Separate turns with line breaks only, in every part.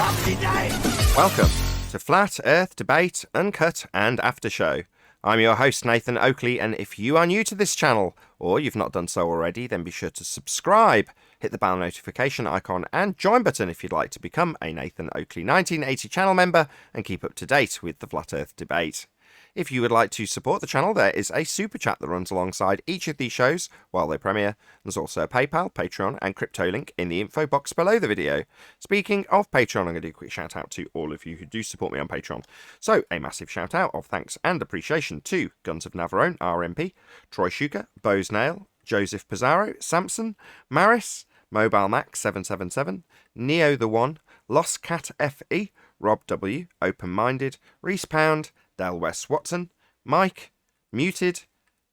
Welcome to Flat Earth Debate, Uncut and After Show. I'm your host, Nathan Oakley, and if you are new to this channel, or you've not done so already, then be sure to subscribe, hit the bell notification icon, and join button if you'd like to become a Nathan Oakley 1980 channel member and keep up to date with the Flat Earth Debate. If you would like to support the channel, there is a super chat that runs alongside each of these shows while they premiere. There's also a PayPal, Patreon, and crypto link in the info box below the video. Speaking of Patreon, I'm going to do a quick shout out to all of you who do support me on Patreon. So, a massive shout out of thanks and appreciation to Guns of Navarone, RMP, Troy Shuka, Bose Nail, Joseph Pizarro, Samson, Maris, Mobile Max 777, Neo the One, Lost Cat FE, Rob W, Open Minded, Reese Pound, Del West Watson, Mike, Muted,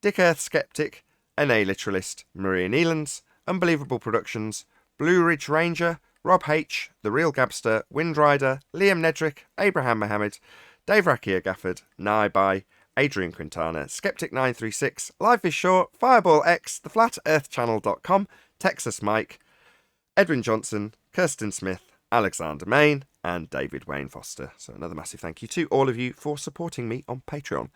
Dick Earth Skeptic, NA Literalist, Maria Neelands, Unbelievable Productions, Blue Ridge Ranger, Rob H, The Real Gabster, Windrider, Liam Nedrick, Abraham Mohammed, Dave Rakia Gafford, Naibai, Adrian Quintana, Skeptic936, Life is Short, Fireball X, TheFlatEarthChannel.com, Texas Mike, Edwin Johnson, Kirsten Smith, Alexander Main, and David Wayne Foster. So another massive thank you to all of you for supporting me on Patreon.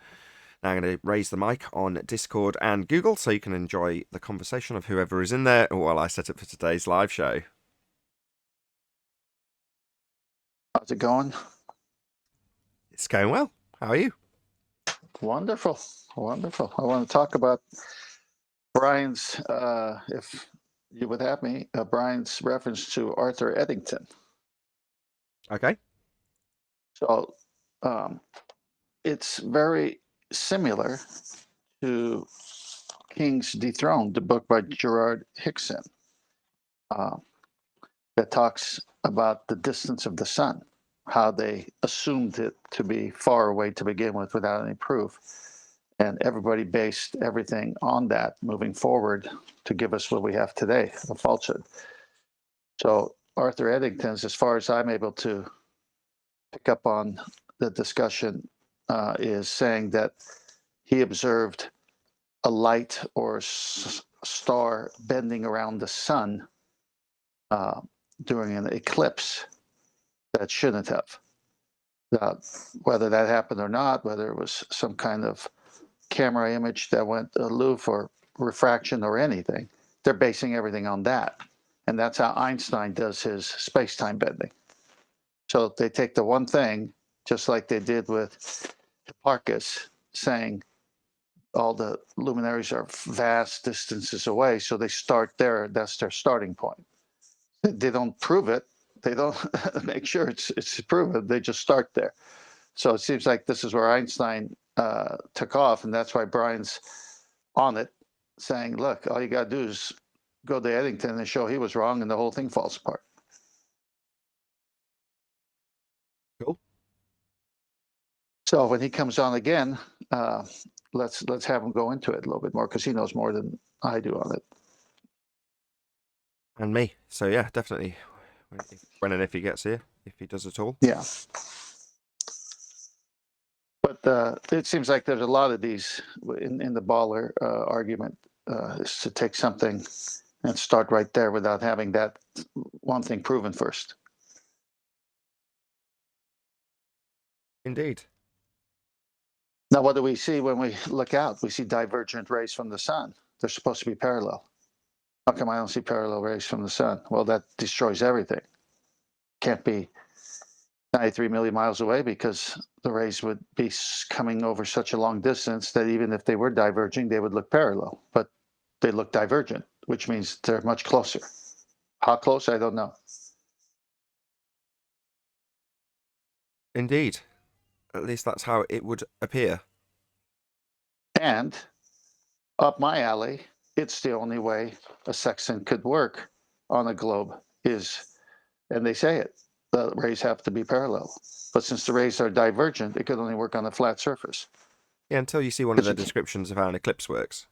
Now I'm going to raise the mic on Discord and Google so you can enjoy the conversation of whoever is in there while I set up for today's live show.
How's it going?
It's going well. How are you?
Wonderful. Wonderful. I want to talk about Brian's, if you would have me, Brian's reference to Arthur Eddington.
Okay.
So it's very similar to King's Dethroned, the book by Gerard Hickson, that talks about the distance of the sun, how they assumed it to be far away to begin with without any proof. And everybody based everything on that moving forward to give us what we have today, a falsehood. So Arthur Eddington's, as far as I'm able to pick up on the discussion, is saying that he observed a light or star bending around the sun during an eclipse that shouldn't have. Whether that happened or not, whether it was some kind of camera image that went aloof or refraction or anything, they're basing everything on that. And that's how Einstein does his space-time bending. So they take the one thing, just like they did with Hipparchus, saying all the luminaries are vast distances away, so they start there. That's their starting point. They don't prove it. They don't make sure it's proven. They just start there. So it seems like this is where Einstein took off, and that's why Brian's on it, saying, look, all you got to do is go to Eddington and show he was wrong, and the whole thing falls apart.
Cool.
So when he comes on again, let's have him go into it a little bit more, because he knows more than I do on it.
And me. So yeah, definitely. When and if he gets here, if he does at all.
Yeah. But it seems like there's a lot of these in the baller argument, is to take something and start right there without having that one thing proven first.
Indeed.
Now, what do we see when we look out? We see divergent rays from the sun. They're supposed to be parallel. How come I don't see parallel rays from the sun? Well, that destroys everything. Can't be 93 million miles away, because the rays would be coming over such a long distance that even if they were diverging, they would look parallel. But they look divergent, which means they're much closer. How close? I don't know.
Indeed. At least that's how it would appear.
And up my alley, it's the only way a sextant could work on a globe is, and they say it, the rays have to be parallel. But since the rays are divergent, it could only work on a flat surface.
Yeah, until you see one of their descriptions of how an eclipse works.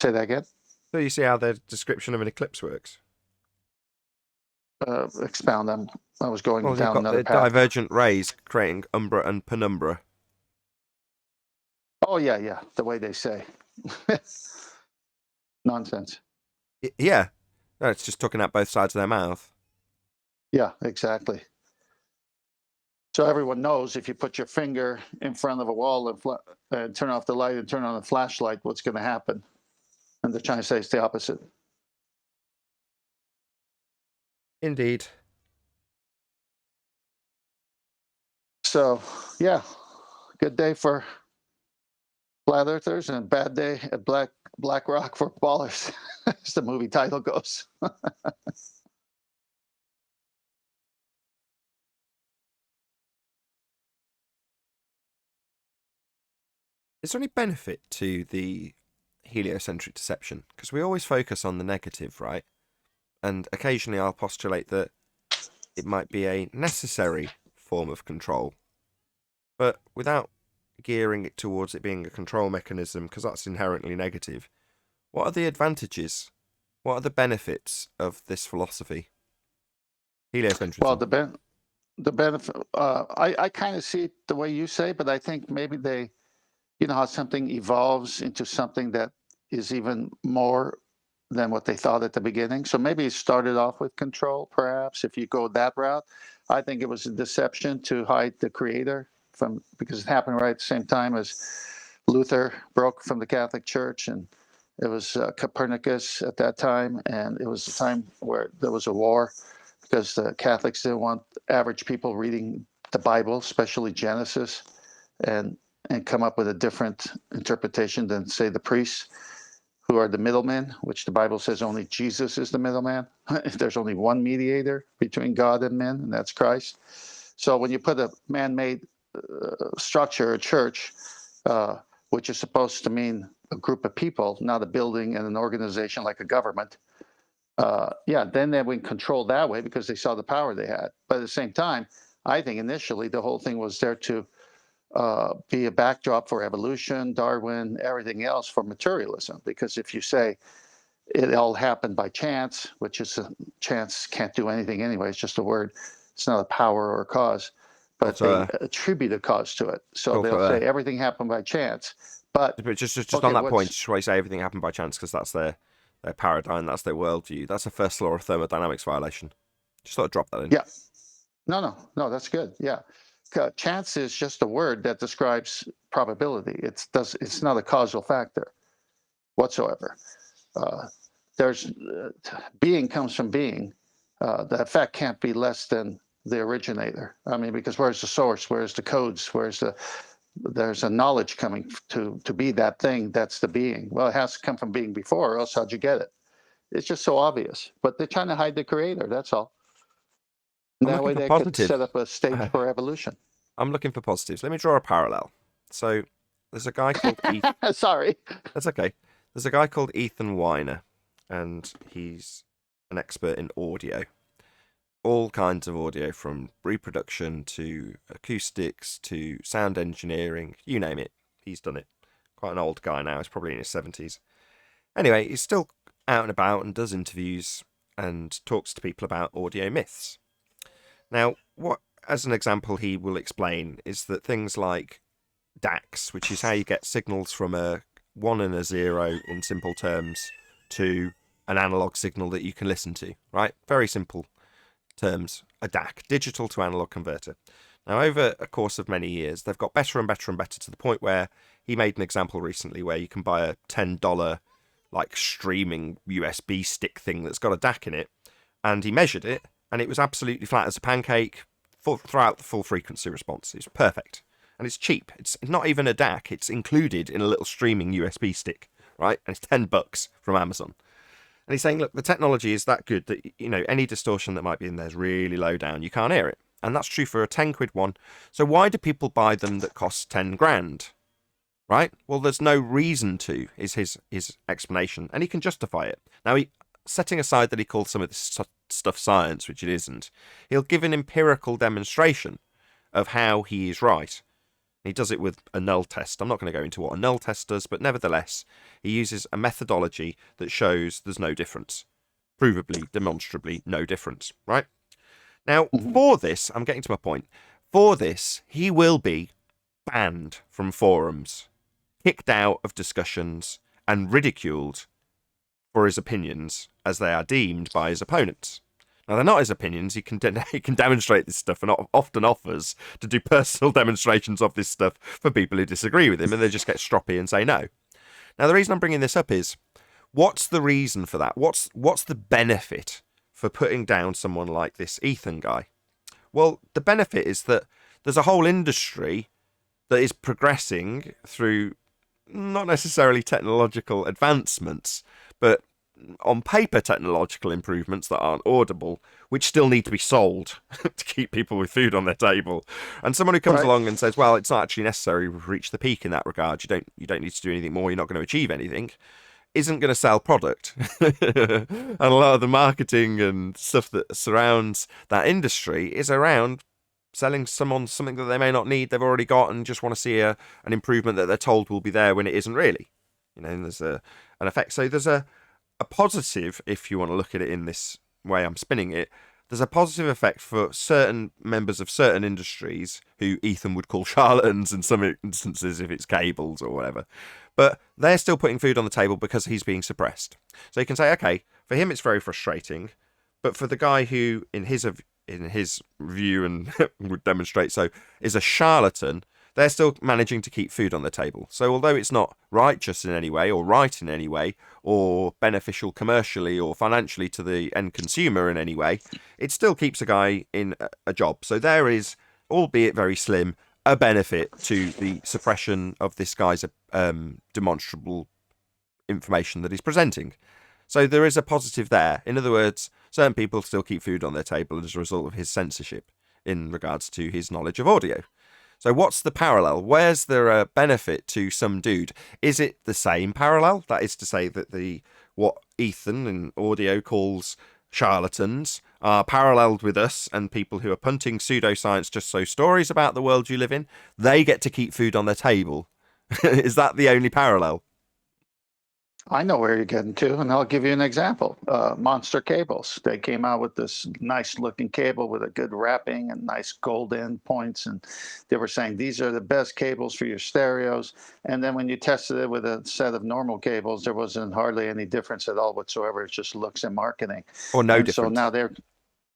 Say that again?
So you see how their description of an eclipse works.
Expound them. I was going
Well,
down
you've got
another
the
path.
divergent rays creating umbra and penumbra.
Oh, yeah. The way they say. Nonsense.
Yeah. No, it's just talking out both sides of their mouth.
Yeah, exactly. So everyone knows if you put your finger in front of a wall and turn off the light and turn on the flashlight, what's going to happen. And they're trying to say it's the opposite.
Indeed.
So, yeah, good day for flat earthers and bad day at Black Rock for ballers, as the movie title goes.
Is there any benefit to the heliocentric deception? Because we always focus on the negative, right? And occasionally I'll postulate that it might be a necessary form of control, but without gearing it towards it being a control mechanism, because that's inherently negative. What are the advantages? What are the benefits of this philosophy?
Well,
Heliocentrism.
the benefit, I kind of see it the way you say, but I think maybe they, you know, how something evolves into something that is even more than what they thought at the beginning. So maybe it started off with control, perhaps, if you go that route. I think it was a deception to hide the creator from, because it happened right at the same time as Luther broke from the Catholic Church, and it was Copernicus at that time, and it was a time where there was a war because the Catholics didn't want average people reading the Bible, especially Genesis, and come up with a different interpretation than, say, the priests, who are the middlemen, which the Bible says only Jesus is the middleman. There's only one mediator between God and men, and that's Christ. So when you put a man-made structure, a church, uh, which is supposed to mean a group of people, not a building and an organization like a government, yeah, then they would control that way because they saw the power they had. But at the same time, I think initially the whole thing was there to be a backdrop for evolution, Darwin, everything else for materialism. Because if you say it all happened by chance, which is a chance can't do anything anyway, it's just a word, it's not a power or a cause, but they
Also,
attribute a cause to it. So they'll
also,
say everything happened by chance. But
but just
okay,
on that point,
what's
just why you say everything happened by chance, because that's their paradigm, that's their worldview. That's a first law of thermodynamics violation. Just thought I'd drop that in.
yeah, no, that's good. Yeah. Chance is just a word that describes probability. It's not a causal factor whatsoever. Uh, there's being comes from being. The effect can't be less than the originator. I mean, because where's the source? Where's the codes? There's a knowledge coming to be that thing that's the being. Well, it has to come from being before, or else how'd you get it? It's just so obvious. But they're trying to hide the creator. That's all.
I'm
That
looking
way
for
they could set
positive.
up a stage for evolution.
I'm looking for positives. Let me draw a parallel. So there's a guy called Ethan.
Sorry.
That's okay. There's a guy called Ethan Weiner, and he's an expert in audio. All kinds of audio, from reproduction to acoustics to sound engineering, you name it. He's done it. Quite an old guy now. He's probably in his 70s. Anyway, he's still out and about and does interviews and talks to people about audio myths. Now, what, as an example, he will explain is that things like DAX, which is how you get signals from a 1 and a 0 in simple terms to an analog signal that you can listen to, right? Very simple terms, a DAC, digital to analog converter. Now, over a course of many years, they've got better and better and better to the point where he made an example recently where you can buy a $10 like streaming USB stick thing that's got a DAC in it, and he measured it, and it was absolutely flat as a pancake throughout the full frequency response. It's perfect. And it's cheap. It's not even a DAC. It's included in a little streaming USB stick, right? And it's $10 from Amazon. And he's saying, look, the technology is that good that, you know, any distortion that might be in there is really low down. You can't hear it. And that's true for a 10 quid one. So why do people buy them that cost 10 grand? Right? Well, there's no reason to, is his explanation. And he can justify it. Now, setting aside that he calls some of this stuff science, which it isn't, he'll give an empirical demonstration of how he is right. He does it with a null test. I'm not going to go into what a null test does, but nevertheless, he uses a methodology that shows there's no difference. Provably, demonstrably, no difference, right? Now, for this, I'm getting to my point. For this, he will be banned from forums, kicked out of discussions, and ridiculed for his opinions as they are deemed by his opponents. Now, they're not his opinions. He can he can demonstrate this stuff, and often offers to do personal demonstrations of this stuff for people who disagree with him, and they just get stroppy and say no. Now, the reason I'm bringing this up is, what's the reason for that? What's the benefit for putting down someone like this Ethan guy? Well, the benefit is that there's a whole industry that is progressing through not necessarily technological advancements, but on paper technological improvements that aren't audible, which still need to be sold to keep people with food on their table. And someone who comes along and says, well, it's not actually necessary to reach the peak in that regard, you don't need to do anything more, you're not going to achieve anything, isn't going to sell product. And a lot of the marketing and stuff that surrounds that industry is around selling someone something that they may not need, they've already got, and just want to see an improvement that they're told will be there when it isn't really. And there's an effect. So there's a positive, if you want to look at it in this way I'm spinning it, there's a positive effect for certain members of certain industries who Ethan would call charlatans in some instances if it's cables or whatever. But they're still putting food on the table because he's being suppressed. So you can say, okay, for him it's very frustrating, but for the guy who, in his view and would demonstrate so, is a charlatan, they're still managing to keep food on the table. So although it's not righteous in any way, or right in any way, or beneficial commercially or financially to the end consumer in any way, it still keeps a guy in a job. So there is, albeit very slim, a benefit to the suppression of this guy's demonstrable information that he's presenting. So there is a positive there. In other words, certain people still keep food on their table as a result of his censorship in regards to his knowledge of audio. So what's the parallel? Where's there a benefit to some dude? Is it the same parallel? That is to say that what Ethan in audio calls charlatans are paralleled with us, and people who are punting pseudoscience just so stories about the world you live in, they get to keep food on their table. Is that the only parallel?
I know where you're getting to, and I'll give you an example. Monster Cables. They came out with this nice-looking cable with a good wrapping and nice gold end points, and they were saying these are the best cables for your stereos. And then when you tested it with a set of normal cables, there wasn't hardly any difference at all whatsoever. It's just looks and marketing.
Or no
and
difference.
So now they're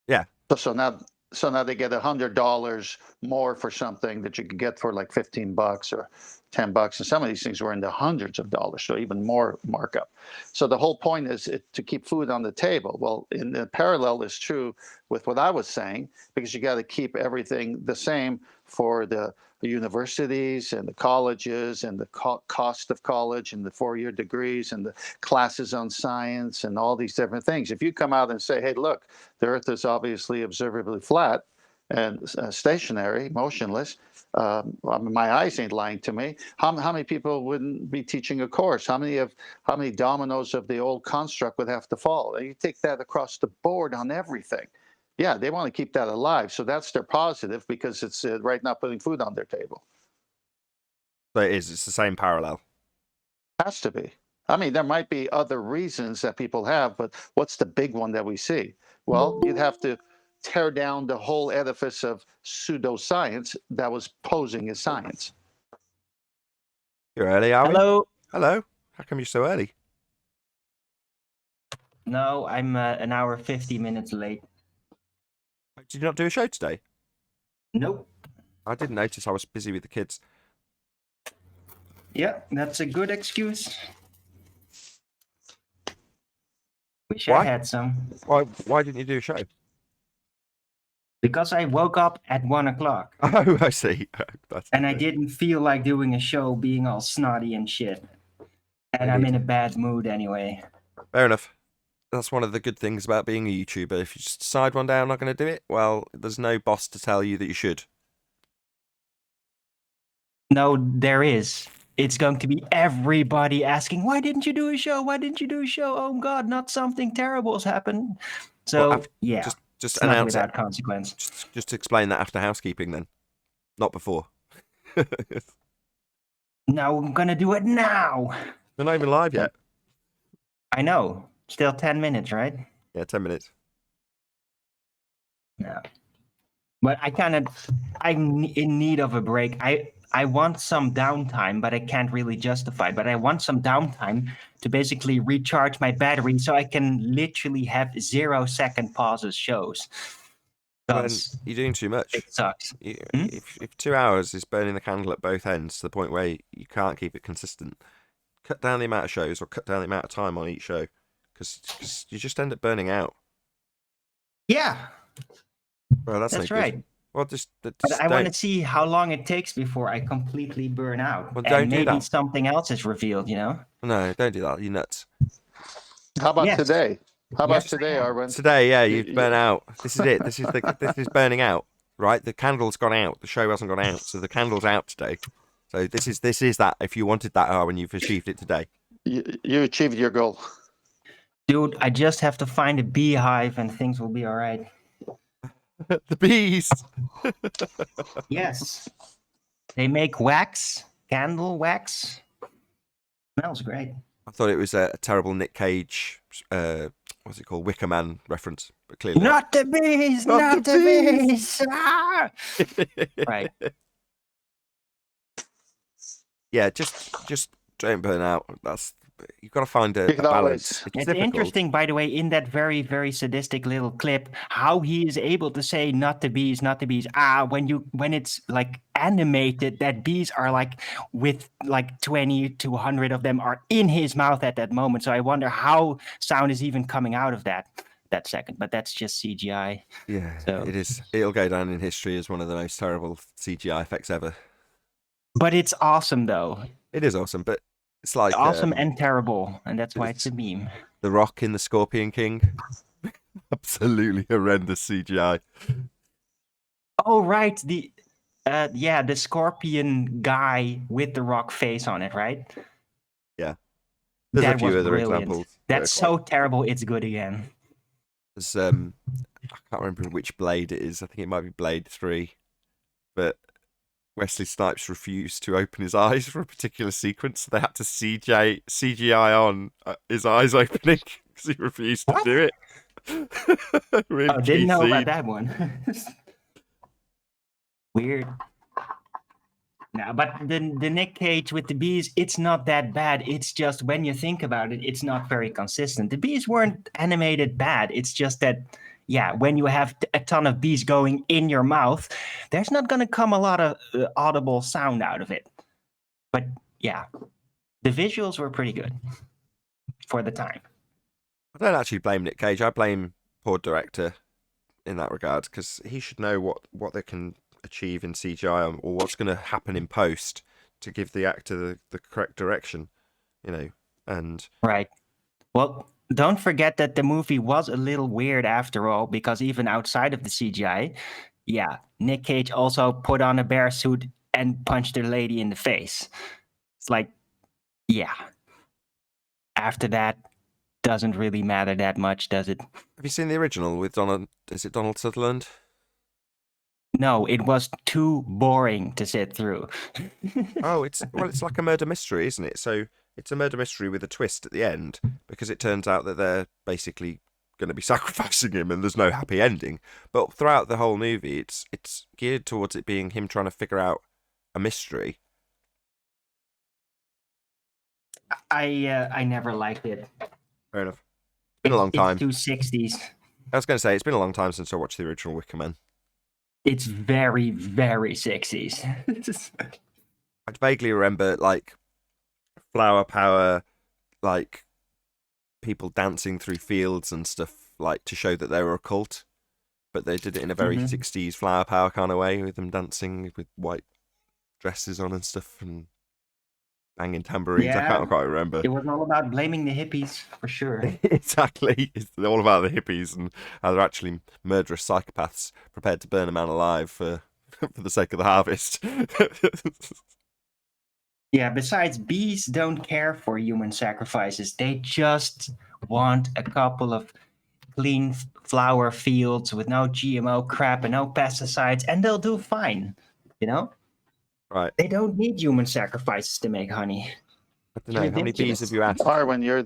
yeah.
So now they get $100 more for something that you could get for like $15 or $10, and some of these things were in the hundreds of dollars, so even more markup. So the whole point is to keep food on the table. Well, in the parallel is true with what I was saying, because you got to keep everything the same for the universities and the colleges and the cost of college and the 4-year degrees and the classes on science and all these different things. If you come out and say, hey, look, the Earth is obviously observably flat and stationary, motionless, my eyes ain't lying to me. How many people wouldn't be teaching a course? How many dominoes of the old construct would have to fall? And you take that across the board on everything. Yeah, they want to keep that alive. So that's their positive, because it's right now putting food on their table.
So it's the same parallel.
Has to be. I mean, there might be other reasons that people have, but what's the big one that we see? Well, you'd have to tear down the whole edifice of pseudoscience that was posing as science.
You're early, are we?
Hello.
Hello. How come you're so early?
No, I'm an hour 50 minutes late.
Did you not do a show today?
Nope.
I didn't notice. I was busy with the kids.
Yeah, that's a good excuse. Wish
Why?
I had some.
Why didn't you do a show?
Because I woke up at 1 o'clock.
Oh, I see.
And I didn't feel like doing a show being all snotty and shit. And I'm in a bad mood anyway.
Fair enough. That's one of the good things about being a YouTuber. If you just decide one day I'm not going to do it, well, there's no boss to tell you that you should.
No, there is. It's going to be everybody asking, why didn't you do a show? Why didn't you do a show? Oh, God, not something terrible has happened. So,
well,
yeah.
Just
it's
announce
without
it.
consequence.
Just explain that after housekeeping then. Not before.
No, I'm going to do it now.
We're not even live yet.
I know. Still 10 minutes, right?
Yeah, 10 minutes.
Yeah. But I'm in need of a break. I want some downtime, but I can't really justify it. But I want some downtime to basically recharge my battery so I can literally have 0-second pauses shows.
Well, then
Because
you're doing too much.
it sucks.
If 2 hours is burning the candle at both ends to the point where you can't keep it consistent, cut down the amount of shows or cut down the amount of time on each show, because you just end up burning out.
Yeah,
Well, that's no
right.
good. Well, just
But I want to see how long it takes before I completely burn out.
Well,
and
don't do
maybe
that.
something else is revealed, you know?
No, don't do that. You're nuts.
How about
Yes.
today? How about
Yes,
today, Arwen?
Today, yeah, you've burnt out. This is it. This is burning out. Right? The candle's gone out. The show hasn't gone out, so the candle's out today. So this is that. If you wanted that, when you've achieved it today.
You achieved your goal.
Dude, I just have to find a beehive and things will be all right.
The bees.
Yes. They make wax, candle wax. Smells great.
I thought it was a terrible Nick Cage, what's it called, Wicker Man reference, but clearly
Not the bees, not the bees. Ah! Right.
Yeah, just don't burn out. You've got to find a
You can
balance.
always-
It's
It's
difficult.
interesting, by the way, in that very, very sadistic little clip, how he is able to say not the bees, not the bees. When it's like animated, that bees are like with like 20 to 100 of them are in his mouth at that moment. So I wonder how sound is even coming out of that second. But that's just CGI.
Yeah,
So-
it is. It'll go down in history as one of the most terrible CGI effects ever.
But it's awesome though.
It is awesome, but it's like
Awesome and terrible, and that's why it's a meme.
The Rock in The Scorpion King. Absolutely horrendous CGI.
Oh right, the scorpion guy with the rock face on it, right?
Yeah. There's
That
a few
was
other
brilliant.
examples.
That's so terrible, it's good again.
There's I can't remember which Blade it is. I think it might be Blade 3. But Wesley Snipes refused to open his eyes for a particular sequence, so they had to CGI on his eyes opening because he refused to do it. Really
Oh, didn't
key
know
scene.
about that one. Weird. No, but the Nick Cage with the bees, it's not that bad. It's just when you think about it, it's not very consistent. The bees weren't animated bad. It's just that, yeah, when you have a ton of bees going in your mouth, there's not going to come a lot of audible sound out of it. But yeah, the visuals were pretty good for the time.
I don't actually blame Nick Cage. I blame poor director in that regard, because he should know what they can achieve in CGI or what's going to happen in post to give the actor the correct direction, and
Right. Well, don't forget that the movie was a little weird after all, because even outside of the CGI, yeah, Nick Cage also put on a bear suit and punched a lady in the face. It's like, yeah. After that, doesn't really matter that much, does it?
have you seen the original with Donald Sutherland?
No, it was too boring to sit through.
Oh, it's like a murder mystery, isn't it? So it's a murder mystery with a twist at the end, because it turns out that they're basically going to be sacrificing him and there's no happy ending. But throughout the whole movie, it's geared towards it being him trying to figure out a mystery.
I never liked it.
Fair enough. It's been a long time.
It's too 60s.
I was going to say, it's been a long time since I watched the original Wicker Man.
It's very, very 60s.
I vaguely remember, like, flower power, like, people dancing through fields and stuff, like, to show that they were a cult. But they did it in a very 60s flower power kind of way, with them dancing with white dresses on and stuff, and banging tambourines. I
Yeah.
can't quite remember.
It was all about blaming the hippies, for sure.
Exactly. It's all about the hippies and how they're actually murderous psychopaths prepared to burn a man alive for the sake of the harvest.
Yeah, besides, bees don't care for human sacrifices. They just want a couple of clean flower fields with no GMO crap and no pesticides, and they'll do fine, you know?
Right.
They don't need human sacrifices to make honey.
I don't know. How many bees have you asked?
Arwen, you're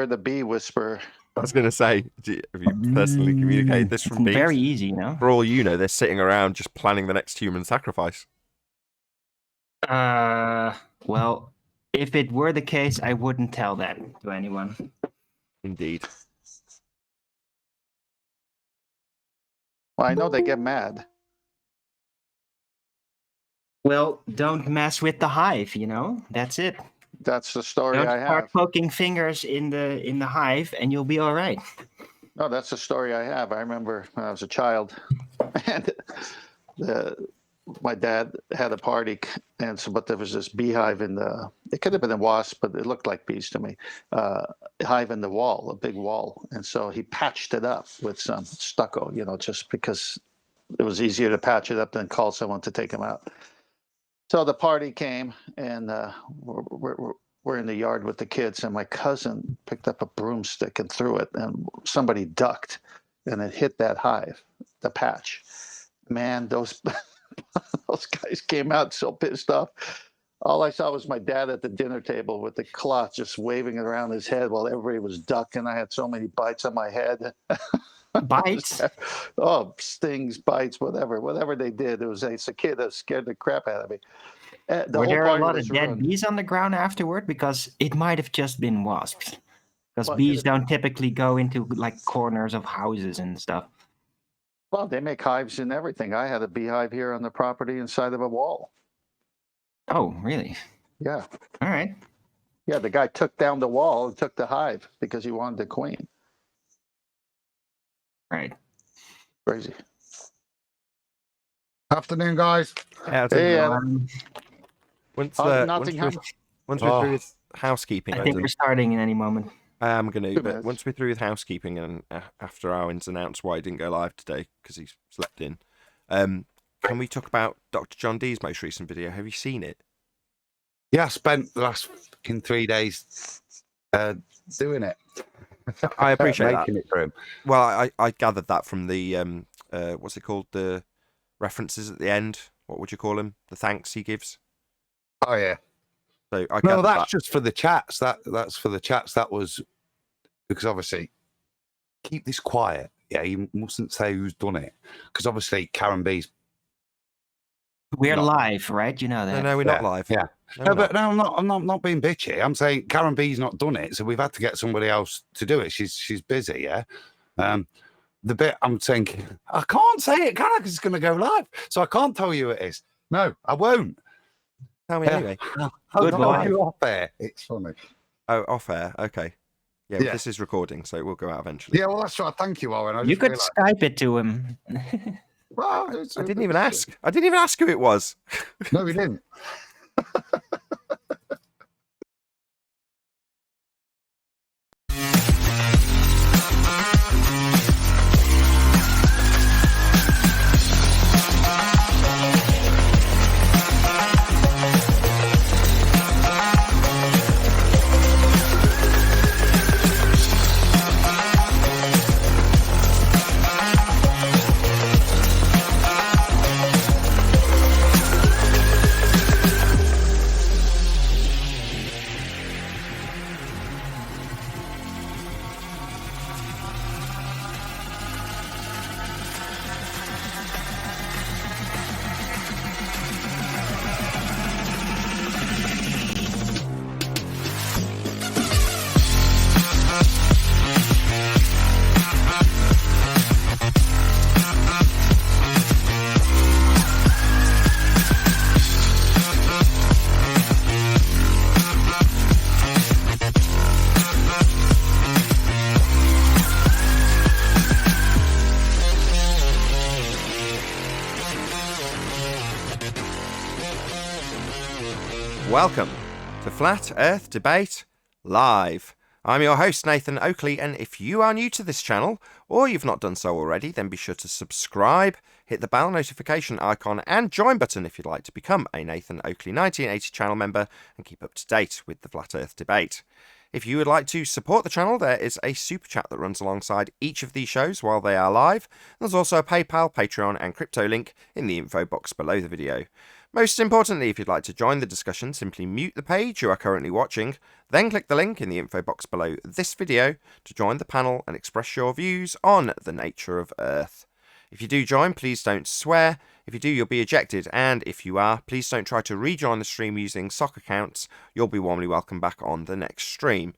the bee whisperer.
I was going to say, have you personally communicated this from
It's
bees?
very easy, you know?
For all you know, they're sitting around just planning the next human sacrifice.
Well, if it were the case, I wouldn't tell that to anyone.
Indeed.
Well, I know they get mad.
Well, don't mess with the hive, you know? That's it.
That's the story
Don't
I
start
have.
poking fingers in the hive and you'll be all right.
No, that's the story I have. I remember when I was a child, and my dad had a party, and so but there was this beehive in the. It could have been a wasp, but it looked like bees to me. Hive in the wall, a big wall, and so he patched it up with some stucco, just because it was easier to patch it up than call someone to take him out. So the party came, and we're in the yard with the kids, and my cousin picked up a broomstick and threw it, and somebody ducked, and it hit that hive, the patch. Man, those those guys came out so pissed off. All I saw was my dad at the dinner table with the cloth just waving it around his head while everybody was ducking. I had so many bites on my head.
Bites?
Oh, stings, bites, whatever they did. It was a kid that scared the crap out of me. The
Were
whole
there a
party
lot of
was
dead
ruined.
bees on the ground afterward? Because it might have just been wasps. Because
Well,
bees don't typically go into like corners of houses and stuff.
Well, they make hives and everything. I had a beehive here on the property inside of a wall.
Oh, really?
Yeah.
All right.
Yeah, the guy took down the wall and took the hive because he wanted the queen.
Right.
Crazy.
Afternoon, guys.
Hey,
Once
Nottingham.
we're through with housekeeping,
I think we're starting in any moment.
I am going to,
2
but
minutes.
once we're through with housekeeping and after Owen's announced why he didn't go live today because he slept in, can we talk about Dr. John Dee's most recent video? Have you seen it?
Yeah, I spent the last fucking 3 days doing it.
I appreciate that.
Making it for him.
Well, I gathered that from the what's it called? The references at the end. What would you call them? The thanks he gives.
Oh yeah.
So I
No,
gathered
that's
that.
just for the chats. That's for the chats. That was because obviously keep this quiet. Yeah, you mustn't say who's done it because obviously Karen B's.
We're
Not-
live, right? You know that.
No, we're not live.
Yeah.
No, we're
but
not.
no, I'm not being bitchy. I'm saying Karen B's not done it, so we've had to get somebody else to do it. She's busy. Yeah. The bit I'm thinking, I can't say it, can I? Because it's going to go live, so I can't tell you who it is. No, I won't.
Tell me
Yeah.
anyway.
I'll
Good
tell
boy.
you off there. It's funny.
Oh, off air. Okay. Yeah,
Yeah.
this is recording, so it will go out eventually.
Yeah, well, that's right. Thank you, Owen. I
You
just
could
realised-
Skype it to him.
Well,
I didn't even ask. I didn't even ask who it was.
No, we didn't.
Welcome to Flat Earth Debate Live. I'm your host, Nathan Oakley, and if you are new to this channel, or you've not done so already, then be sure to subscribe, hit the bell notification icon, and join button if you'd like to become a Nathan Oakley 1980 channel member and keep up to date with the Flat Earth Debate. If you would like to support the channel, there is a super chat that runs alongside each of these shows while they are live. There's also a PayPal, Patreon, and crypto link in the info box below the video. Most importantly, if you'd like to join the discussion, simply mute the page you are currently watching, then click the link in the info box below this video to join the panel and express your views on the nature of Earth. If you do join, please don't swear. If you do, you'll be ejected, and if you are, please don't try to rejoin the stream using sock accounts. You'll be warmly welcome back on the next stream.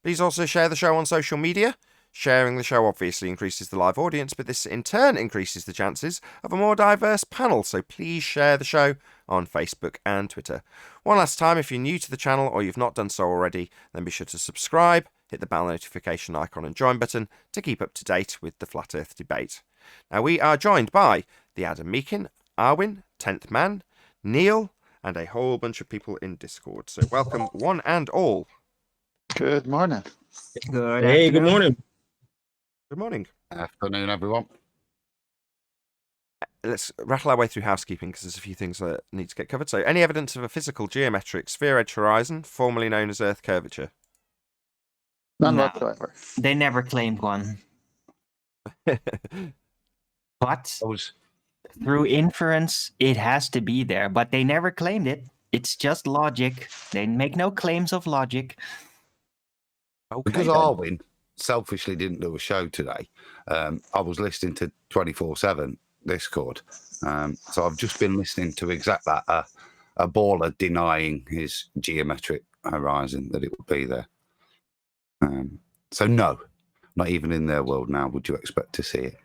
Please also share the show on social media. Sharing the show obviously increases the live audience, but this in turn increases the chances of a more diverse panel, so please share the show on Facebook and Twitter. One last time, if you're new to the channel or you've not done so already, then be sure to subscribe, hit the bell notification icon and join button to keep up to date with the Flat Earth debate. Now, we are joined by the Adam Meakin, Arwin, 10th Man, Neil, and a whole bunch of people in Discord. So welcome one and all.
Good morning.
Good
Hey,
afternoon.
good morning.
Good morning.
Afternoon, everyone.
Let's rattle our way through housekeeping because there's a few things that need to get covered. So, any evidence of a physical geometric sphere-edge horizon, formerly known as Earth curvature?
None
No.
whatsoever.
They never claimed one. But
I was
through inference, it has to be there. But they never claimed it. It's just logic. They make no claims of logic.
Okay,
because
then.
Arwin selfishly didn't do a show today. I was listening to 24/7 Discord, so I've just been listening to exact that a baller denying his geometric horizon that it would be there. So no, not even in their world now would you expect to see it.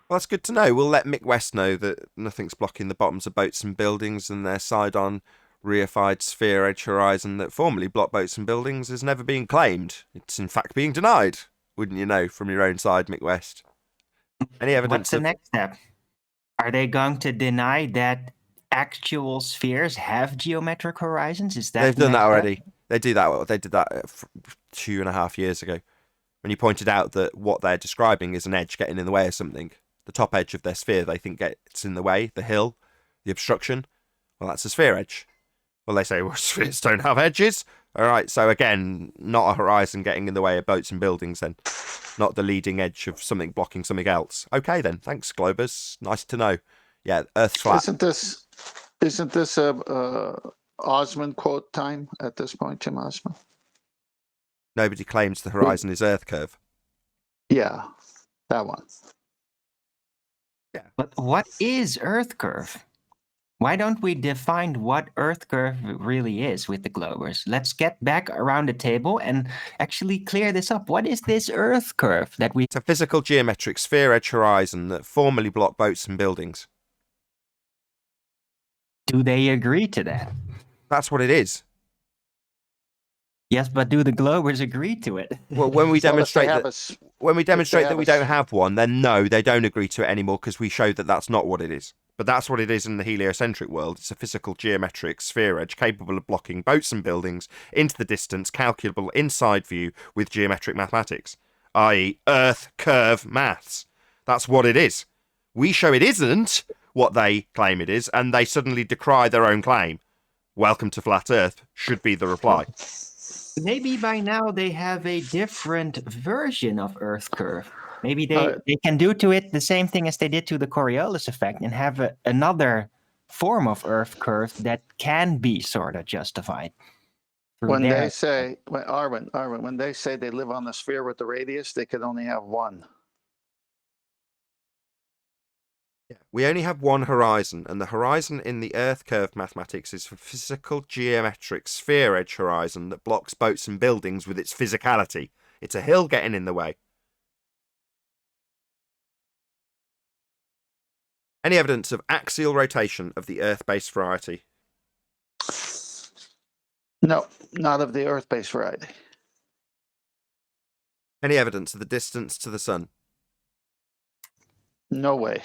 Well, that's good to know. We'll let Mick West know that nothing's blocking the bottoms of boats and buildings, and their side-on reified sphere-edge horizon that formerly blocked boats and buildings has never been claimed. It's in fact being denied, wouldn't you know, from your own side, Mick West? Any evidence?
What's the next step? Are they going to deny that actual spheres have geometric horizons? Is that
They've
the
done that
next step?
already. They do that. They did that 2.5 years ago, when you pointed out that what they're describing is an edge getting in the way of something. The top edge of their sphere, they think gets in the way. The hill, the obstruction. Well, that's a sphere edge. Well, they say, well, spheres don't have edges. All right, so again, not a horizon getting in the way of boats and buildings then. Not the leading edge of something blocking something else. Okay then, thanks, Globus. Nice to know. Yeah, Earth's flat.
Isn't this a Osmond quote time at this point, Jim Osmond?
Nobody claims the horizon is Earth curve.
Yeah, that one.
But what is Earth curve? Why don't we define what Earth curve really is with the Globers? Let's get back around the table and actually clear this up. What is this Earth curve that we...
It's a physical geometric sphere-edge horizon that formerly blocked boats and buildings.
Do they agree to that?
That's what it is.
Yes, but do the Globers agree to it?
Well, when we demonstrate
Well, if they have
that,
a s-
when we demonstrate
have
that
a
we don't
s-
have one, then no, they don't agree to it anymore because we showed that that's not what it is. But that's what it is in the heliocentric world. It's a physical geometric sphere edge capable of blocking boats and buildings into the distance calculable inside view with geometric mathematics, i.e. Earth curve maths. That's what it is. We show it isn't what they claim it is, and they suddenly decry their own claim. Welcome to Flat Earth should be the reply.
Maybe by now they have a different version of Earth curve. Maybe they can do to it the same thing as they did to the Coriolis effect and have another form of Earth curve that can be sort of justified. through
When
their-
they say, Arwin, when they say they live on the sphere with the radius, they could only have one.
We only have one horizon, and the horizon in the Earth curve mathematics is a physical geometric sphere edge horizon that blocks boats and buildings with its physicality. It's a hill getting in the way. Any evidence of axial rotation of the Earth-based variety?
No, not of the Earth-based variety.
Any evidence of the distance to the sun?
No way.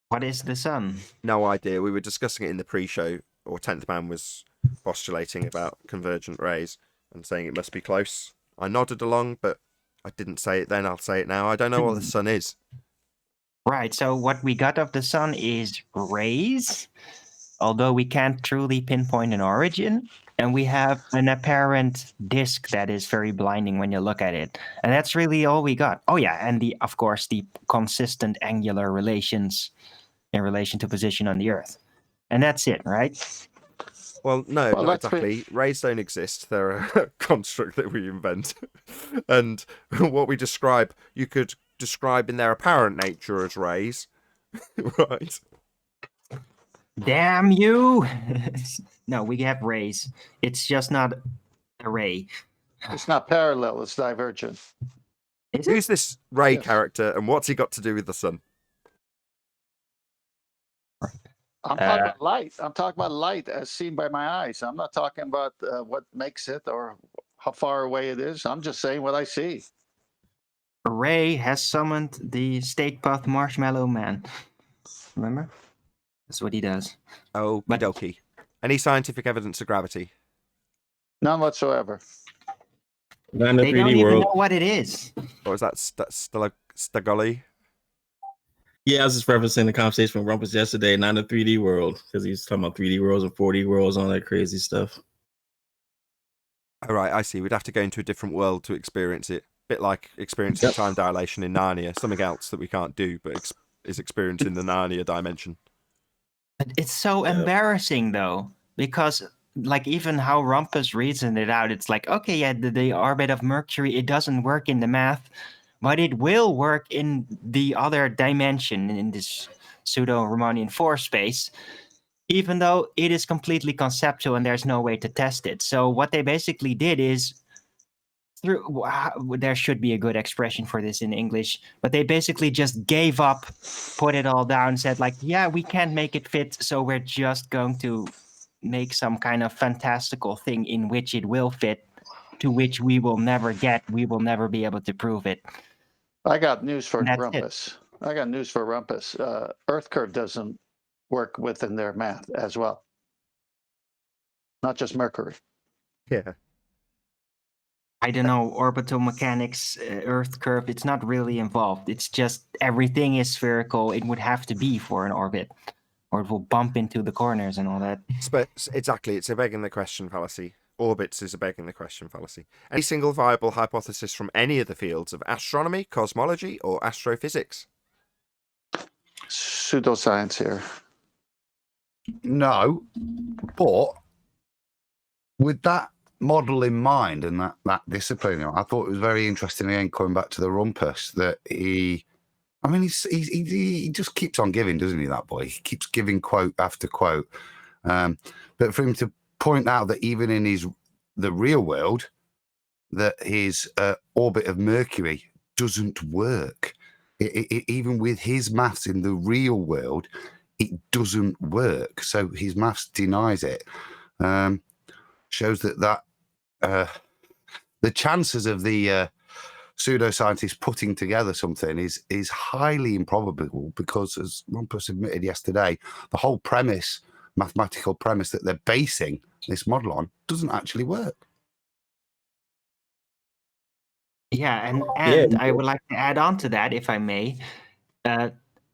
What is the sun?
No idea. We were discussing it in the pre-show, or 10th Man was postulating about convergent rays and saying it must be close. I nodded along, but I didn't say it then. I'll say it now. I don't know what the sun is.
Right, so what we got of the sun is rays, although we can't truly pinpoint an origin. And we have an apparent disk that is very blinding when you look at it. And that's really all we got. Oh yeah, and of course, the consistent angular relations in relation to position on the Earth. And that's it, right?
Well, no,
Well,
not
let's be-
exactly. Rays don't exist. They're a construct that we invent. And what we describe, you could describe in their apparent nature as rays, Right.
Damn you! No, we have rays. It's just not a ray.
It's not parallel, it's divergent.
Is it?
Who's this Ray
Yes.
character, and what's he got to do with the sun?
I'm talking about light. I'm talking about light as seen by my eyes. I'm not talking about what makes it or how far away it is. I'm just saying what I see.
Ray has summoned the Steak Puft Marshmallow Man. Remember? That's what he does.
Oh,
But-
dokie. Any scientific evidence of gravity?
None whatsoever.
Not in the
They don't
3D
even
world.
know what it is.
Or is that Stagoli?
Yeah, I was just referencing the conversation from Rumpus yesterday, not in the 3D world, because he's talking about 3D worlds and 4D worlds and all that crazy stuff.
Oh, right, I see. We'd have to go into a different world to experience it. Bit like experiencing
Yep.
time dilation in Narnia. Something else that we can't do, but is experienced in the Narnia dimension.
But it's so
Yeah.
embarrassing though, because like even how Rumpus reasoned it out, it's like, okay, yeah, the orbit of Mercury, it doesn't work in the math, but it will work in the other dimension, in this pseudo-Riemannian force space, even though it is completely conceptual and there's no way to test it. So what they basically did is there should be a good expression for this in English, but they basically just gave up, put it all down, said like, yeah, we can't make it fit, so we're just going to make some kind of fantastical thing in which it will fit, to which we will never get. We will never be able to prove it.
I got news for
That's it.
Rumpus. I got news for Rumpus. Earth curve doesn't work within their math as well. Not just Mercury.
Yeah.
I don't know, orbital mechanics, Earth curve, it's not really involved. It's just everything is spherical. It would have to be for an orbit, or it will bump into the corners and all that.
Exactly. It's a begging the question fallacy. Orbits is a begging the question fallacy. Any single viable hypothesis from any of the fields of astronomy, cosmology, or astrophysics?
Pseudoscience here.
No, but with that model in mind and that discipline, I thought it was very interesting. Again, coming back to the Rumpus, that he just keeps on giving, doesn't he? That boy, he keeps giving quote after quote. But for him to point out that even in the real world, that his orbit of Mercury doesn't work. Even with his maths in the real world, it doesn't work. So his maths denies it. Shows that the chances of the pseudoscientists putting together something is highly improbable, because, as Rumpus admitted yesterday, the whole mathematical premise that they're basing this model on doesn't actually work.
Yeah, and
Yeah.
I would like to add on to that, if I may.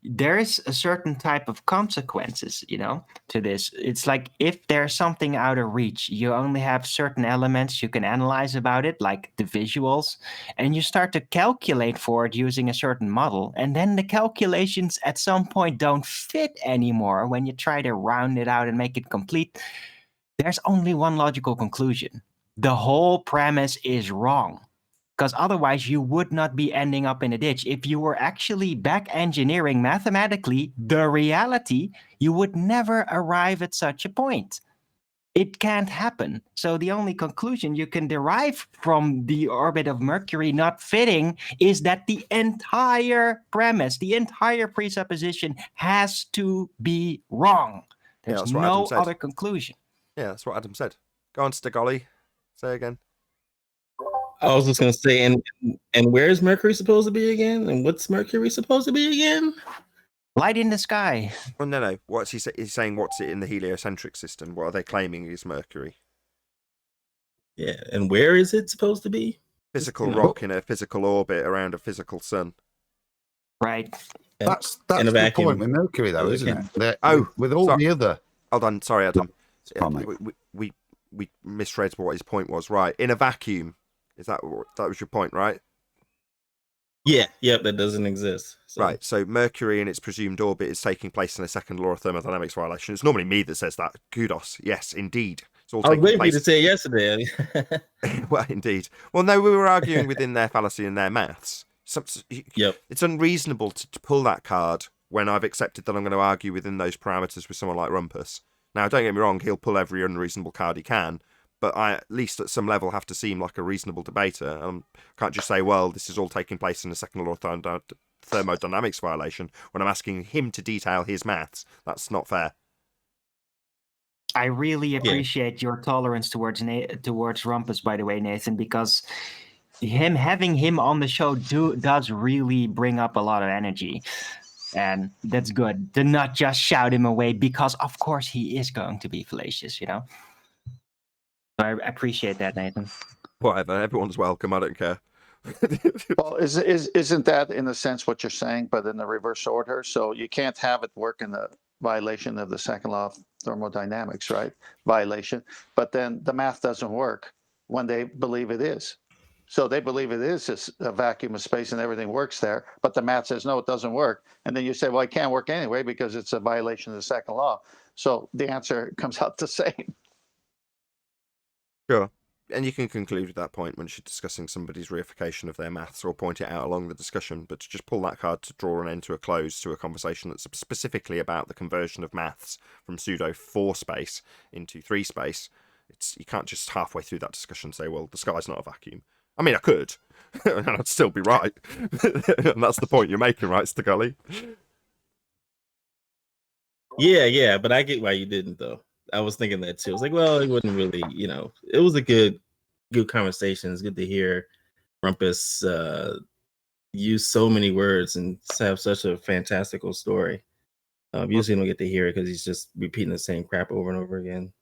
There is a certain type of consequences, to this. It's like if there's something out of reach, you only have certain elements you can analyze about it, like the visuals, and you start to calculate for it using a certain model, and then the calculations at some point don't fit anymore when you try to round it out and make it complete. There's only one logical conclusion. The whole premise is wrong. Because otherwise you would not be ending up in a ditch. If you were actually back engineering mathematically the reality, you would never arrive at such a point. It can't happen. So the only conclusion you can derive from the orbit of Mercury not fitting is that the entire premise, the entire presupposition has to be wrong. There's
that's what
no
Adam said.
other conclusion.
Yeah, that's what Adam said. Go on, Stagoli. Say again.
I was just gonna say, and where's Mercury supposed to be again? And what's Mercury supposed to be again?
Light in the sky.
Well, no. What's he he's saying? What's it in the heliocentric system? What are they claiming is Mercury?
Yeah, and where is it supposed to be?
Physical
You know.
rock in a physical orbit around a physical sun.
Right.
And-
That's
in a
the
vacuum.
point with Mercury, though,
Oh,
isn't
okay.
it? That
Oh,
with all
sorry.
the other.
Hold on, sorry, Adam.
Come on, mate.
We misread what his point was. Right, in a vacuum. Is that was your point, right?
Yeah, yep, that doesn't exist. So.
Right. So Mercury in its presumed orbit is taking place in a second law of thermodynamics violation. It's normally me that says that. Kudos. Yes, indeed. It's all
I was
taking
waiting for you
place.
to say it yesterday.
Well, indeed. Well, no, we were arguing within their fallacy and their maths.
Yep.
It's unreasonable to pull that card when I've accepted that I'm going to argue within those parameters with someone like Rumpus. Now, don't get me wrong, he'll pull every unreasonable card he can, but I at least at some level have to seem like a reasonable debater. I can't just say, well, this is all taking place in a second law thermodynamics violation when I'm asking him to detail his maths. That's not fair.
I really appreciate your tolerance towards Rumpus, by the way, Nathan, because having him on the show does really bring up a lot of energy. And that's good. To not just shout him away, because of course he is going to be fallacious, you know? So I appreciate that, Nathan.
Whatever, everyone's welcome, I don't care.
Well, isn't that in a sense what you're saying, but in the reverse order? So you can't have it work in the violation of the second law of thermodynamics, right? Violation. But then the math doesn't work when they believe it is. So they believe it is just a vacuum of space and everything works there, but the math says, no, it doesn't work. And then you say, well, it can't work anyway because it's a violation of the second law. So the answer comes out the same.
Sure. And you can conclude at that point when she's discussing somebody's reification of their maths or point it out along the discussion, but to just pull that card to draw an end to a close to a conversation that's specifically about the conversion of maths from pseudo 4 space into 3 space, you can't just halfway through that discussion say, well, the sky's not a vacuum. I mean, I could, and I'd still be right. And that's the point you're making, right, Stigully?
Yeah, but I get why you didn't, though. I was thinking that too. I was like, well, it wouldn't really, it was a good conversation. It's good to hear Rumpus use so many words and have such a fantastical story. Usually don't get to hear it because he's just repeating the same crap over and over again.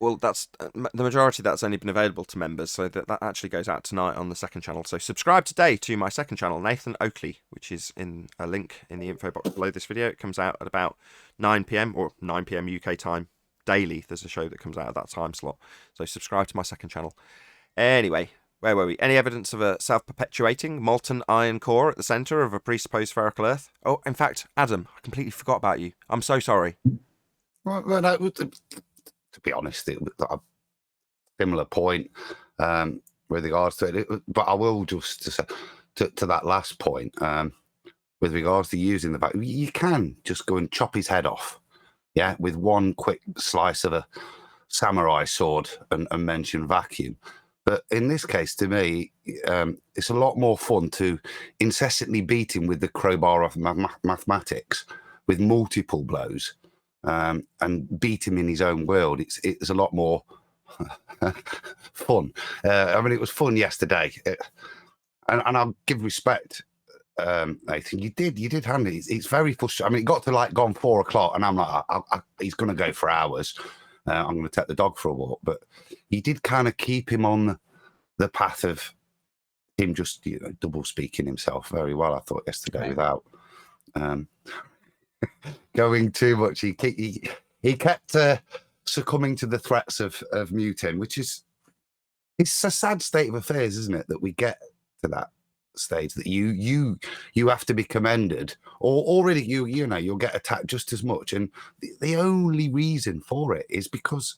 Well, that's the majority that's only been available to members, so that actually goes out tonight on the second channel. So subscribe today to my second channel, Nathan Oakley, which is in a link in the info box below this video. It comes out at about 9 PM or 9 PM UK time daily. There's a show that comes out at that time slot. So subscribe to my second channel. Anyway, where were we? Any evidence of a self-perpetuating molten iron core at the centre of a presupposed spherical Earth? Oh, in fact, Adam, I completely forgot about you. I'm so sorry.
Well, to be honest, it was a similar point with regards to it. But I will just to that last point with regards to using the vacuum. You can just go and chop his head off, with one quick slice of a samurai sword and mention vacuum. But in this case, to me, it's a lot more fun to incessantly beat him with the crowbar of mathematics with multiple blows. And beat him in his own world. It's a lot more fun. I mean, it was fun yesterday, and I'll give respect, Nathan. You did handle it. It's very frustrating. I mean, it got to gone 4 o'clock, and I'm like, he's going to go for hours. I'm going to take the dog for a walk, but you did kind of keep him on the path of him just double speaking himself very well. I thought yesterday without. Going too much. He kept succumbing to the threats of muting, which it's a sad state of affairs, isn't it? That we get to that stage that you have to be commended, or really you'll get attacked just as much. And the only reason for it is because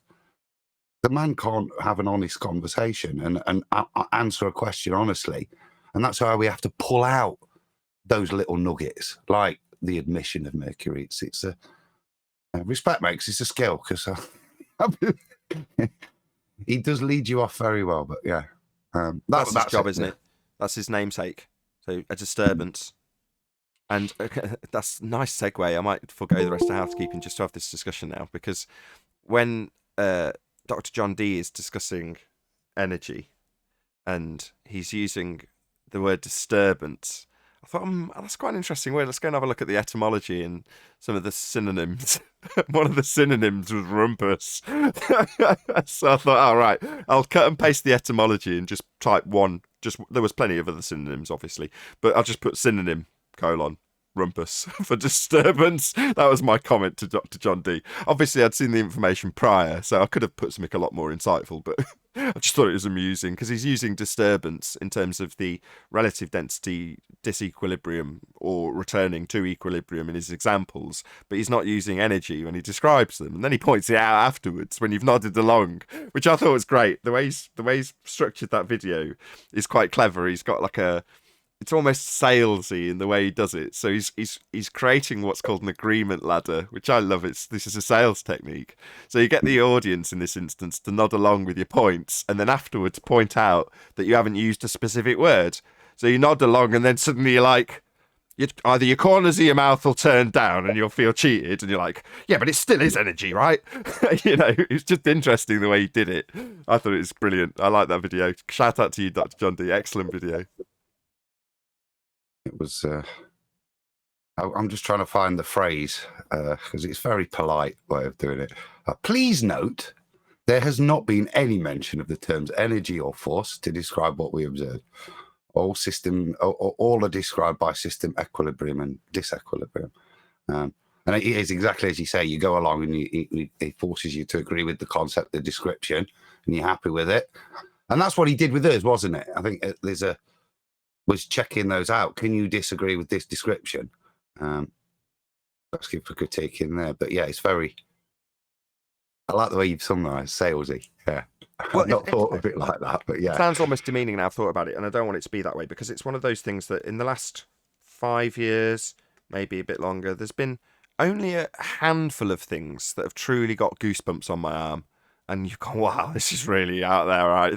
the man can't have an honest conversation and answer a question honestly, and that's why we have to pull out those little nuggets like the admission of Mercury. It's a respect makes it's a skill, because he does lead you off very well. But
that's his job, isn't it? That's his namesake. So a disturbance, and that's a nice segue. I might forgo the rest of housekeeping just to have this discussion now, because when Dr. John D is discussing energy and he's using the word disturbance, I thought, that's quite an interesting word. Let's go and have a look at the etymology and some of the synonyms. One of the synonyms was rumpus. So I thought, all right, I'll cut and paste the etymology and just type one. There was plenty of other synonyms, obviously, but I'll just put synonym, : rumpus for disturbance. That was my comment to Dr. John D. Obviously, I'd seen the information prior, so I could have put something a lot more insightful, but I just thought it was amusing because he's using disturbance in terms of the relative density disequilibrium or returning to equilibrium in his examples, but he's not using energy when he describes them. And then he points it out afterwards when you've nodded along, which I thought was great. The way he's structured that video is quite clever. He's got like a it's almost salesy in the way he does it. So he's creating what's called an agreement ladder, which I love. This is a sales technique. So you get the audience in this instance to nod along with your points, and then afterwards point out that you haven't used a specific word. So you nod along, and then suddenly you're like, either your corners of your mouth will turn down and you'll feel cheated, and you're like, yeah, but it still is energy, right? It's just interesting the way he did it. I thought it was brilliant. I like that video. Shout out to you, Dr. John D. Excellent video.
It was. I'm just trying to find the phrase because it's very polite way of doing it. Please note, there has not been any mention of the terms energy or force to describe what we observe. All are described by system equilibrium and disequilibrium. And it is exactly as you say. You go along and it forces you to agree with the concept, the description, and you're happy with it. And that's what he did with us, wasn't it? I think was checking those out. Can you disagree with this description? Asking for critique in there. But yeah, it's very... I like the way you've summarised salesy. Yeah.
Well,
I've not thought of it like that, but yeah.
It sounds almost demeaning now I've thought about it, and I don't want it to be that way, because it's one of those things that in the last 5 years, maybe a bit longer, there's been only a handful of things that have truly got goosebumps on my arm. And you've gone, wow, this is really out there, right?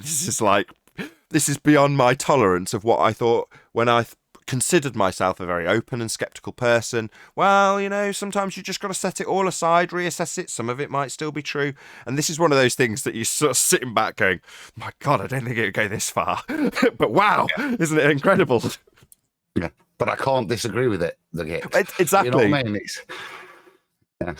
This is beyond my tolerance of what I thought when I considered myself a very open and skeptical person. Well, sometimes you just got to set it all aside, reassess it. Some of it might still be true. And this is one of those things that you're sort of sitting back going, my God, I don't think it would go this far. But wow, Isn't it incredible?
Yeah, but I can't disagree with it.
Exactly.
You know what I mean?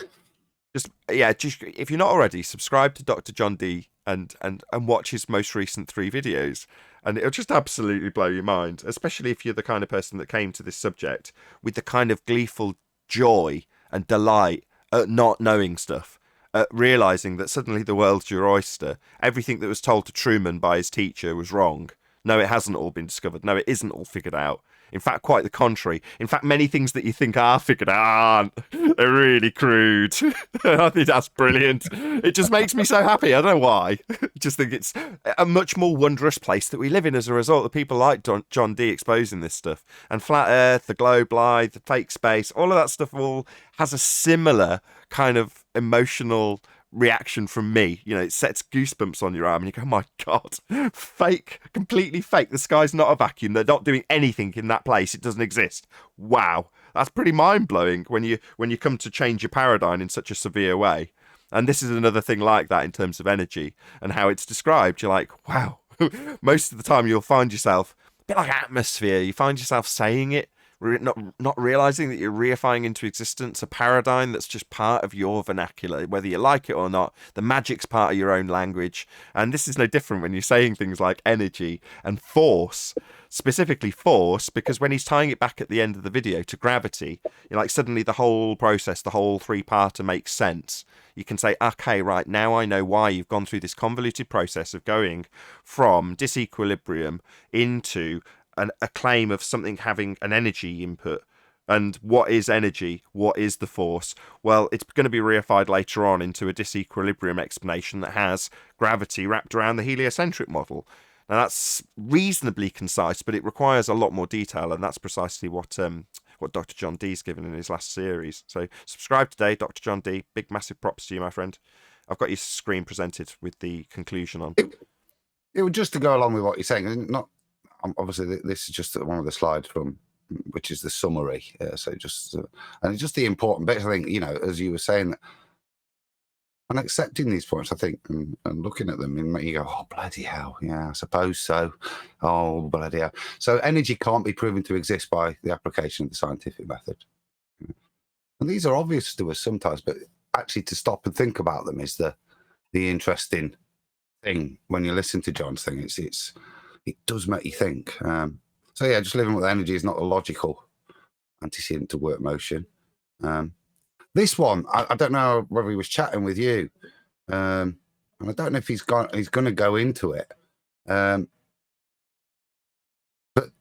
Just if you're not already, subscribe to Dr. John D and watch his most recent 3 videos. And it'll just absolutely blow your mind, especially if you're the kind of person that came to this subject with the kind of gleeful joy and delight at not knowing stuff, at realising that suddenly the world's your oyster. Everything that was told to Truman by his teacher was wrong. No, it hasn't all been discovered. No, it isn't all figured out. In fact, quite the contrary. In fact, many things that you think are figured out aren't. They're really crude. I think that's brilliant. It just makes me so happy. I don't know why. I just think it's a much more wondrous place that we live in as a result of people like John D exposing this stuff. And Flat Earth, the globe lie, the fake space, all of that stuff all has a similar kind of emotional reaction from me. It sets goosebumps on your arm and you go, oh my God, fake, completely fake. The sky's not a vacuum. They're not doing anything in that place. It doesn't exist. Wow. That's pretty mind-blowing when you come to change your paradigm in such a severe way. And this is another thing like that in terms of energy and how it's described. You're like, wow. Most of the time you'll find yourself a bit like atmosphere. You find yourself saying it, not realizing that you're reifying into existence a paradigm that's just part of your vernacular, whether you like it or not. The magic's part of your own language. And this is no different when you're saying things like energy and force, specifically force, because when he's tying it back at the end of the video to gravity, suddenly the whole process, the whole 3-parter makes sense. You can say, okay, right, now I know why you've gone through this convoluted process of going from disequilibrium into a claim of something having an energy input. And what is energy? What is the force? Well, it's going to be reified later on into a disequilibrium explanation that has gravity wrapped around the heliocentric model. Now, that's reasonably concise, but it requires a lot more detail, and that's precisely what Dr. John D's given in his last series. So subscribe today, Dr. John D. Big, massive props to you, my friend. I've got your screen presented with the conclusion on.
It would just to go along with what you're saying, obviously this is just one of the slides from which is the summary, so just and it's just the important bits. I think as you were saying, and accepting these points, I think, and looking at them, and you go, oh bloody hell, yeah, I suppose so. Oh bloody hell. So energy can't be proven to exist by the application of the scientific method, and these are obvious to us sometimes, but actually to stop and think about them is the interesting thing when you listen to John's thing. It does make you think. So yeah, just living with energy is not a logical antecedent to work motion. This one, I don't know whether he was chatting with you, and I don't know if he's going to go into it. But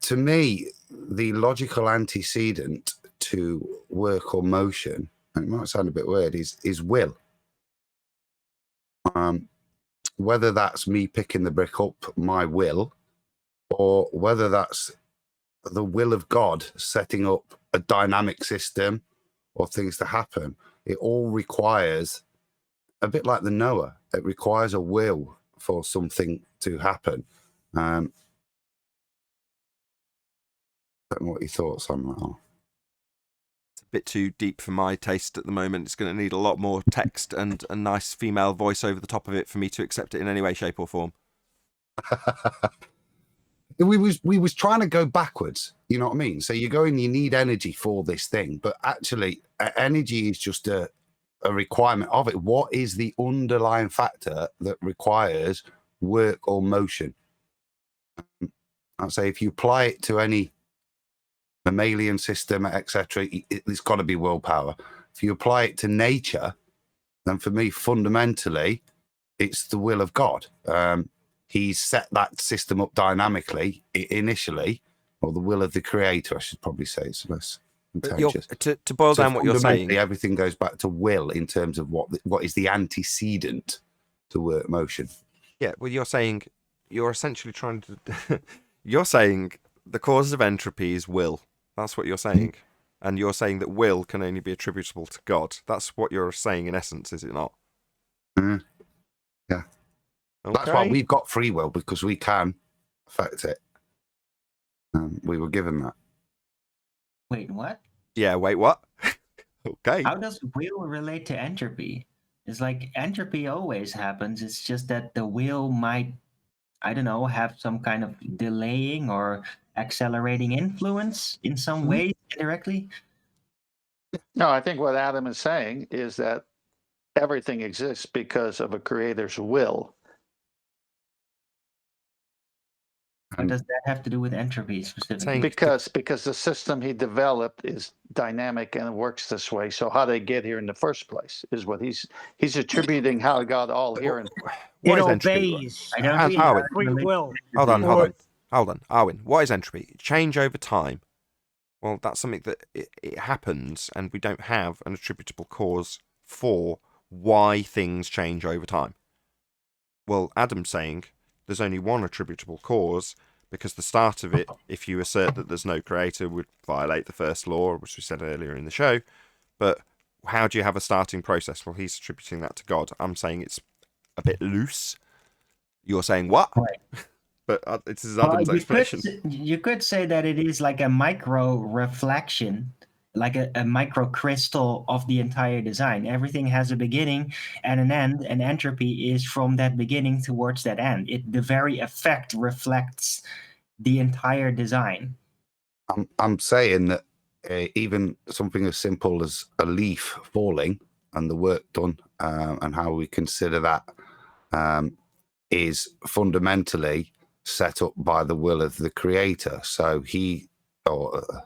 to me, the logical antecedent to work or motion, and it might sound a bit weird, is will. Whether that's me picking the brick up, my will, or whether that's the will of God setting up a dynamic system or things to happen, it all requires, a bit like the Noah, it requires a will for something to happen. Don't know what your thoughts on that are.
It's a bit too deep for my taste at the moment. It's going to need a lot more text and a nice female voice over the top of it for me to accept it in any way, shape, or form.
we was trying to go backwards, you know what I mean? So you're going, you need energy for this thing, but actually energy is just a requirement of it. What is the underlying factor that requires work or motion? I'd say if you apply it to any mammalian system, etc., it's got to be willpower. If you apply it to nature, then for me, fundamentally, it's the will of God. He's set that system up dynamically initially, or the will of the creator, I should probably say. It's less intelligent.
To boil down what you're saying,
everything goes back to will in terms of what is the antecedent to work motion.
Yeah, well, you're essentially trying to you're saying the cause of entropy is will. That's what you're saying. And you're saying that will can only be attributable to God. That's what you're saying in essence, is it not?
Yeah.
Okay.
That's why we've got free will, because we can affect it. We were given that.
Wait, what?
Yeah, wait, what? Okay.
How does will relate to entropy? It's like entropy always happens. It's just that the will might, I don't know, have some kind of delaying or accelerating influence in some way indirectly.
No, I think what Adam is saying is that everything exists because of a creator's will.
What does that have to do with entropy specifically?
Because the system he developed is dynamic and it works this way. So how they get here in the first place is what he's attributing how it got all here. And
What
It
is entropy?
obeys
I don't see
Arwin,
free will.
hold on. Arwin, what is entropy? Change over time. Well, that's something that it happens, and we don't have an attributable cause for why things change over time. Well, Adam's saying there's only one attributable cause, because the start of it, if you assert that there's no creator, would violate the first law, which we said earlier in the show. But how do you have a starting process? Well, he's attributing that to God. I'm saying it's a bit loose. You're saying what?
Right.
But this is Adam's explanation.
You could say that it is like a micro reflection, like a micro crystal of the entire design. Everything has a beginning and an end, and entropy is from that beginning towards that end. The very effect reflects the entire design.
I'm saying that even something as simple as a leaf falling and the work done, and how we consider that, is fundamentally set up by the will of the creator. So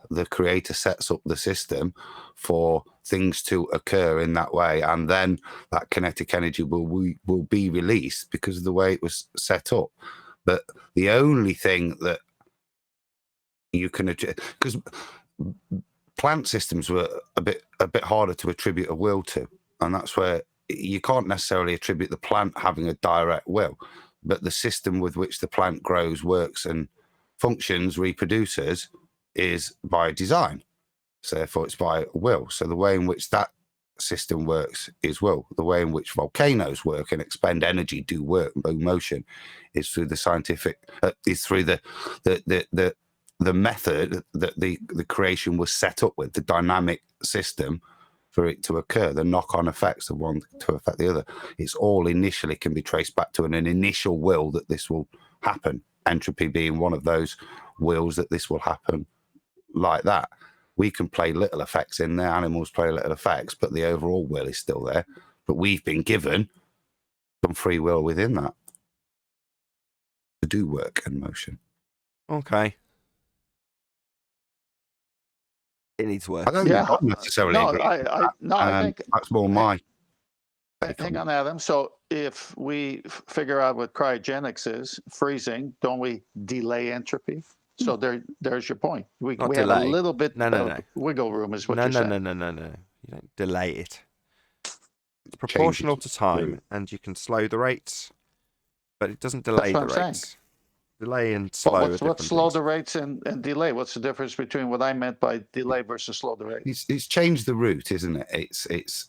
the creator sets up the system for things to occur in that way, and then that kinetic energy will be released because of the way it was set up. But the only thing that you can, because plant systems were a bit harder to attribute a will to, and that's where you can't necessarily attribute the plant having a direct will, but the system with which the plant grows, works, and functions, reproduces, is by design. So therefore it's by will. So the way in which that system works is will. The way in which volcanoes work and expend energy, do work, motion, is through the scientific, is through the method that the creation was set up with, the dynamic system for it to occur, the knock-on effects of one to affect the other. It's all initially can be traced back to an initial will that this will happen. Entropy being one of those wills that this will happen like that. We can play little effects in there, animals play little effects, but the overall will is still there. But we've been given some free will within that to do work and motion.
Okay. It needs work.
I don't necessarily agree.
I think
that's more my.
Hang on, Adam. So if we figure out what cryogenics is, freezing, don't we delay entropy? So there's your point. We have a little bit of wiggle room, is what you're saying.
No. You don't delay it. It's proportional to time, and you can slow the rates, but it doesn't delay the rates. Delay and
But
slow are
what's
different
slow
things.
the rates and delay? What's the difference between what I meant by delay versus slow the rate?
It's changed the route, isn't it? It's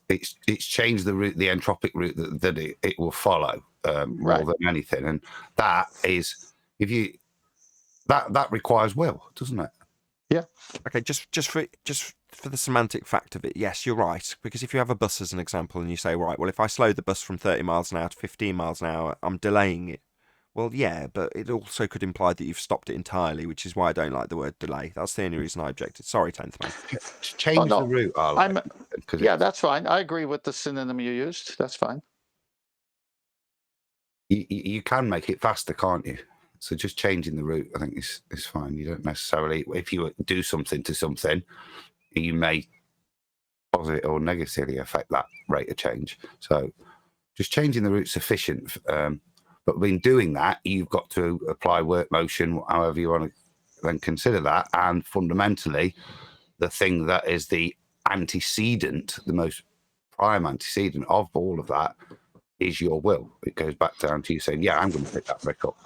changed the route, the entropic route that it will follow more
Right.
than anything, and that is if you that requires will, doesn't it?
Okay, just for the semantic fact of it, yes, you're right. Because if you have a bus as an example and you say, right, well, if I slow the bus from 30 miles an hour to 15 miles an hour, I'm delaying it. Well, yeah, but it also could imply that you've stopped it entirely, which is why I don't like the word delay. That's the only reason I objected. Sorry, 10th man.
Change
no.
the route. I like, because
Yeah, that's fine. I agree with the synonym you used. That's fine.
you can make it faster, can't you? So just changing the route, I think, is fine. You don't necessarily, if you do something to something, you may positively or negatively affect that rate of change. So just changing the route sufficient. But in doing that, you've got to apply work motion, however you want to then consider that. And fundamentally, the thing that is the antecedent, the most prime antecedent of all of that, is your will. It goes back down to you saying, yeah, I'm going to pick that brick up.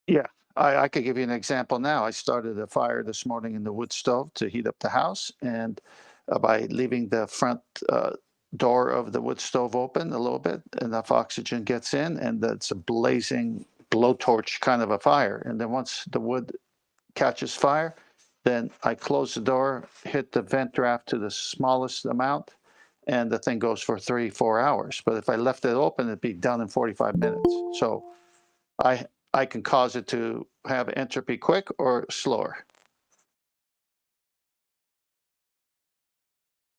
Yeah, I could give you an example now. I started a fire this morning in the wood stove to heat up the house, and by leaving the front door of the wood stove open a little bit, enough oxygen gets in, and it's a blazing blowtorch kind of a fire. And then once the wood catches fire, then I close the door, hit the vent draft to the smallest amount, and the thing goes for 3-4 hours. But if I left it open, it'd be done in 45 minutes. So I can cause it to have entropy quick or slower.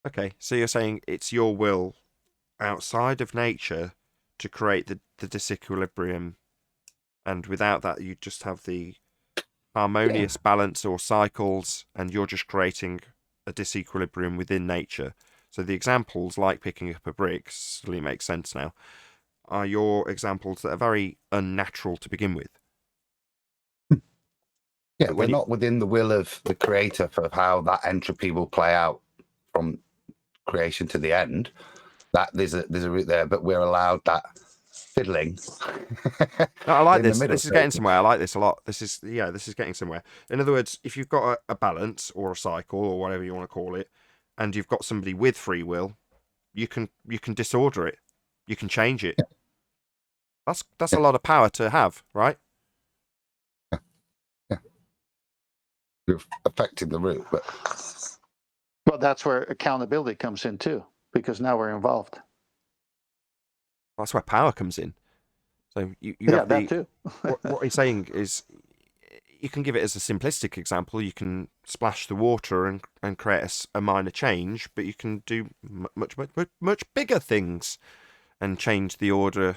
Okay, so you're saying it's your will outside of nature to create the disequilibrium, and without that, you just have the harmonious balance or cycles, and you're just creating a disequilibrium within nature. So the examples, like picking up a brick, really make sense now, are your examples that are very unnatural to begin with.
Yeah, they're not within the will of the creator for how that entropy will play out from creation to the end. That there's a route there, but we're allowed that fiddling.
No, I like
in the
this.
middle,
This is getting somewhere. I like this a lot. This is getting somewhere. In other words, if you've got a balance or a cycle or whatever you want to call it, and you've got somebody with free will, you can disorder it. You can change it. That's a lot of power to have, right?
Yeah. You're affecting the route, but
Well, that's where accountability comes in too, because now we're involved.
That's where power comes in. So you
Yeah,
have
that too.
what he's saying is, you can give it as a simplistic example. You can splash the water and create a minor change, but you can do much bigger things and change the order,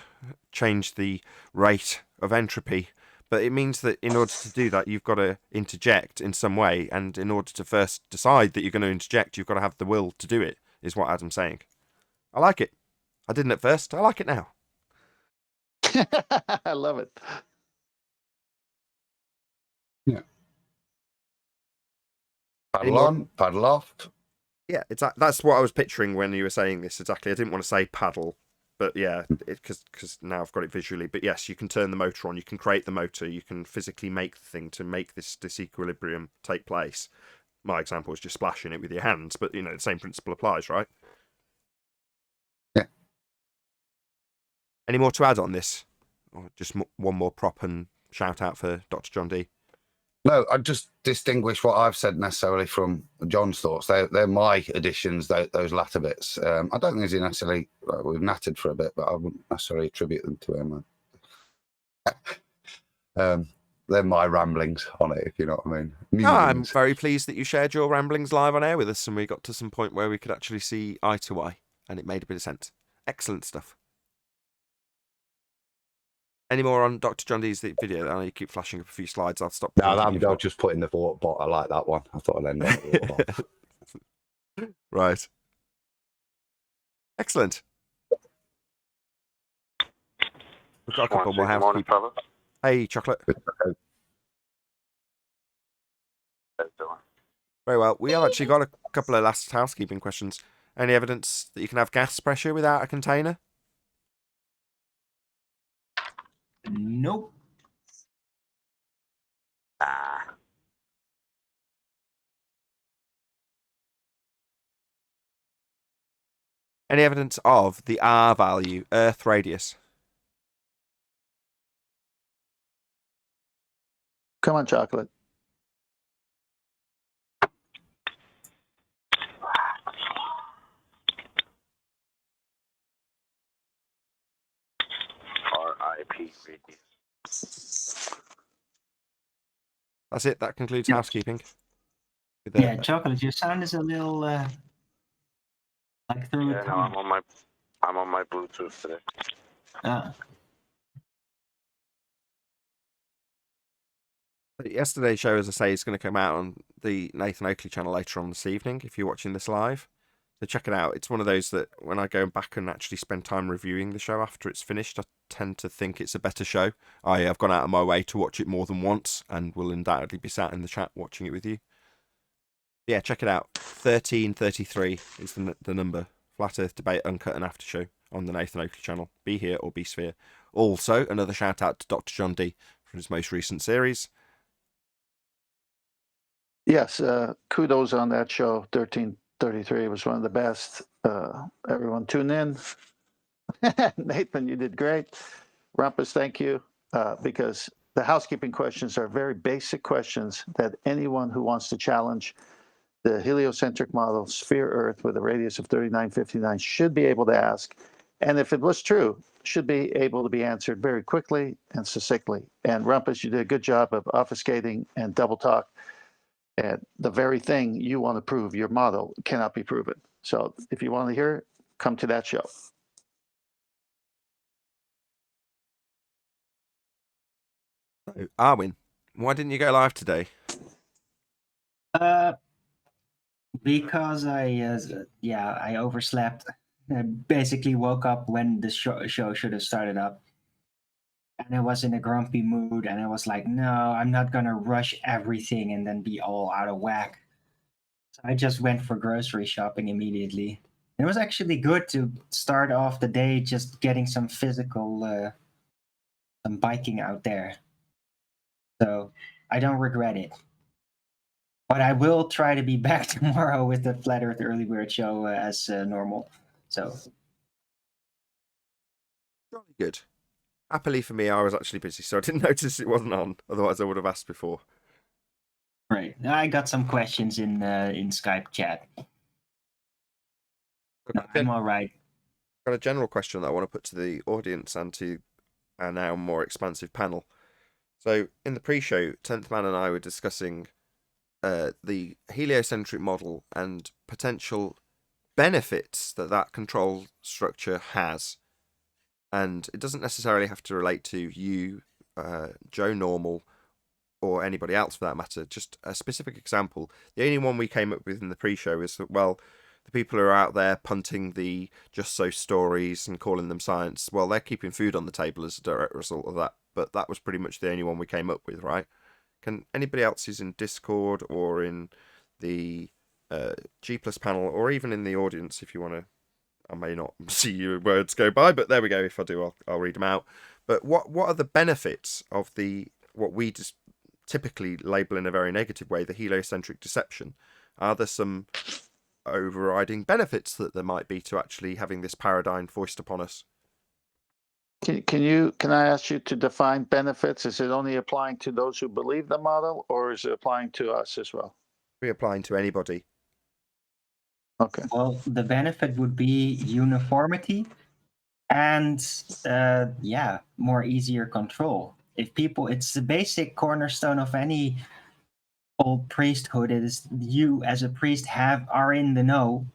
change the rate of entropy. But it means that in order to do that, you've got to interject in some way, and in order to first decide that you're going to interject, you've got to have the will to do it, is what Adam's saying. I like it. I didn't at first. I like it now.
I love it.
yeah. Paddle
Anymore?
on, paddle off.
Yeah, that's what I was picturing when you were saying this exactly. I didn't want to say paddle, but yeah, because now I've got it visually. But yes, you can turn the motor on, you can create the motor, you can physically make the thing to make this disequilibrium take place. My example is just splashing it with your hands, but the same principle applies, right?
Yeah.
Any more to add on this? Or just one more prop and shout out for Dr. John D?
No, I just distinguish what I've said necessarily from John's thoughts. They're my additions, those latter bits. I don't think he's necessarily, we've nattered for a bit, but I wouldn't necessarily attribute them to him. They're my ramblings on it, if you know what I mean.
I'm very pleased that you shared your ramblings live on air with us, and we got to some point where we could actually see eye to eye, and it made a bit of sense. Excellent stuff. Any more on Dr. John D's video? I know you keep flashing up a few slides. I'll stop.
No, I'll just put in the thought bot. I like that one. I thought I'd end on the thought bot.
Right. Excellent. We've got a couple more housekeeping. Hey, Chocolate. Very well. We have actually got a couple of last housekeeping questions. Any evidence that you can have gas pressure without a container?
Nope.
Any evidence of the R value, Earth radius?
Come on, chocolate.
RIP radius.
That's it. That concludes
Yeah.
housekeeping. With
Yeah, chocolate. Your sound is a little like through
Yeah,
a
no, I'm on my Bluetooth today.
Yesterday's show, as I say, is going to come out on the Nathan Oakley channel later on this evening if you're watching this live. So check it out. It's one of those that when I go back and actually spend time reviewing the show after it's finished, I tend to think it's a better show. I've gone out of my way to watch it more than once and will undoubtedly be sat in the chat watching it with you. Yeah, check it out. 1333 is the number. Flat Earth Debate, Uncut and After Show on the Nathan Oakley channel. Be here or be sphere. Also, another shout out to Dr. John D for his most recent series.
Yes, kudos on that show. 1333 was one of the best. Everyone tune in. Nathan, you did great. Rumpus, thank you, because the housekeeping questions are very basic questions that anyone who wants to challenge the heliocentric model, sphere Earth with a radius of 3959 should be able to ask. And if it was true, should be able to be answered very quickly and succinctly. And Rumpus, you did a good job of obfuscating and double talk. And the very thing you want to prove, your model, cannot be proven. So if you want to hear it, come to that show.
So, Arwin, why didn't you go live today?
Because I overslept. I basically woke up when the show should have started up. And I was in a grumpy mood, and I was like, no, I'm not gonna rush everything and then be all out of whack. So I just went for grocery shopping immediately. It was actually good to start off the day just getting some physical, some biking out there. So I don't regret it. But I will try to be back tomorrow with the Flat Earth Early Bird show as normal. So
Jolly good. Happily for me, I was actually busy, so I didn't notice it wasn't on. Otherwise, I would have asked before.
right, I got some questions in Skype chat. No, I'm all right.
Got a general question that I want to put to the audience and to our now more expansive panel. So, in the pre-show, 10th Man and I were discussing the heliocentric model and potential benefits that control structure has. And it doesn't necessarily have to relate to you, Joe Normal, or anybody else for that matter. Just a specific example. The only one we came up with in the pre-show is that, well, the people who are out there punting the just so stories and calling them science, well, they're keeping food on the table as a direct result of that. But that was pretty much the only one we came up with, right? Can anybody else who's in Discord or in the G Plus panel, or even in the audience, if you want to, I may not see your words go by, but there we go. If I do, I'll read them out. But what are the benefits of what we just typically label in a very negative way, the heliocentric deception? Are there some overriding benefits that there might be to actually having this paradigm foisted upon us?
Can I ask you to define benefits? Is it only applying to those who believe the model, or is it applying to us as well?
Applying to anybody.
Okay.
Well, the benefit would be uniformity and more easier control. If people, it's the basic cornerstone of any old priesthood. It is you as a priest are in the know.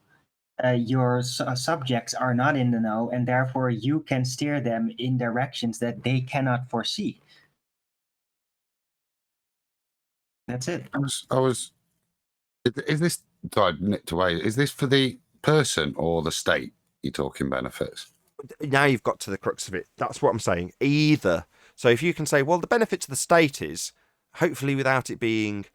Your subjects are not in the know, and therefore you can steer them in directions that they cannot foresee. That's it.
Is this, sorry, nicked away, is this for the person or the state you're talking benefits?
Now you've got to the crux of it. That's what I'm saying. Either. So if you can say, well, the benefit to the state is, hopefully without it being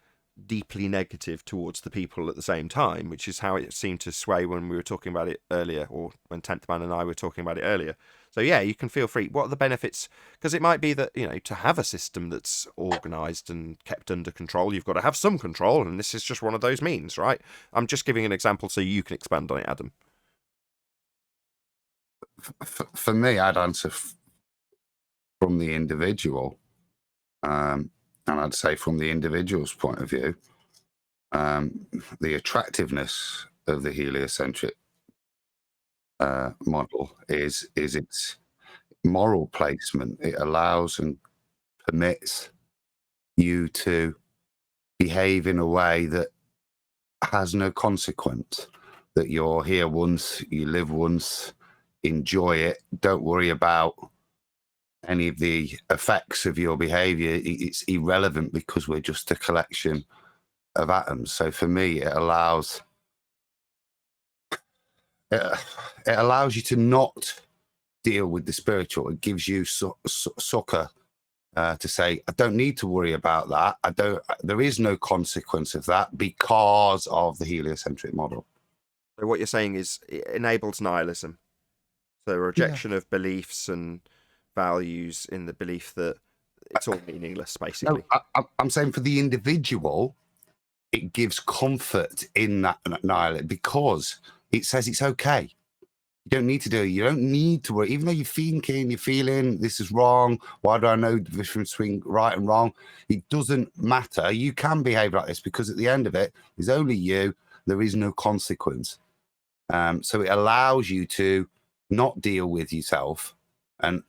deeply negative towards the people at the same time, which is how it seemed to sway when we were talking about it earlier, or when 10th Man and I were talking about it earlier. So yeah, you can feel free. What are the benefits? Because it might be that, to have a system that's organized and kept under control, you've got to have some control, and this is just one of those means, right? I'm just giving an example so you can expand on it, Adam.
For me, I'd answer from the individual, and I'd say from the individual's point of view, the attractiveness of the heliocentric model is its moral placement. It allows and permits you to behave in a way that has no consequence, that you're here once, you live once, enjoy it, don't worry about any of the effects of your behavior. It's irrelevant because we're just a collection of atoms. So for me, it allows you to not deal with the spiritual. It gives you succor to say, I don't need to worry about that. There is no consequence of that because of the heliocentric model.
So what you're saying is it enables nihilism. So rejection of beliefs and values in the belief that it's all meaningless, basically.
No, I'm saying for the individual, it gives comfort in that nihilism because it says it's okay. You don't need to do it. You don't need to worry. Even though you're feeling this is wrong. Why do I know the difference between right and wrong? It doesn't matter. You can behave like this because at the end of it, there's only you. There is no consequence. So it allows you to not deal with yourself and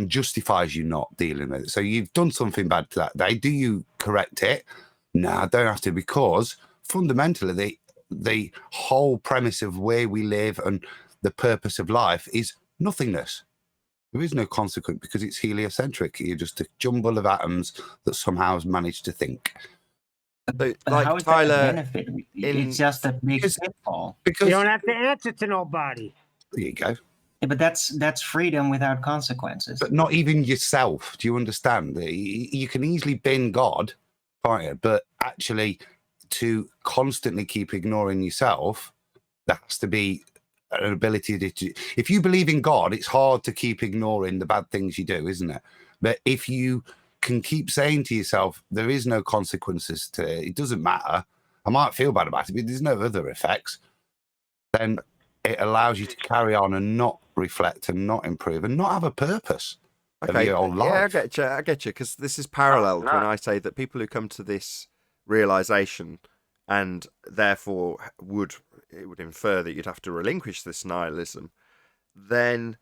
justifies you not dealing with it. So you've done something bad to that day. Do you correct it? No, I don't have to, because fundamentally the whole premise of where we live and the purpose of life is nothingness. There is no consequence because it's heliocentric. You're just a jumble of atoms that somehow has managed to think.
So,
But
like
how is
Tyler,
that a benefit? It's just a big pitfall.
Because
You don't have to answer to nobody.
there you go.
Yeah, but that's freedom without consequences.
But not even yourself. Do you understand? You can easily bin God, can't you? But actually, to constantly keep ignoring yourself, there has to be an ability to. If you believe in God, it's hard to keep ignoring the bad things you do, isn't it? But if you can keep saying to yourself, there is no consequences to it, it doesn't matter. I might feel bad about it, but there's no other effects. Then it allows you to carry on and not reflect and not improve and not have a purpose of your own life.
Yeah, I get you, because this is paralleled when I say that people who come to this realization and therefore it would infer that you'd have to relinquish this nihilism, then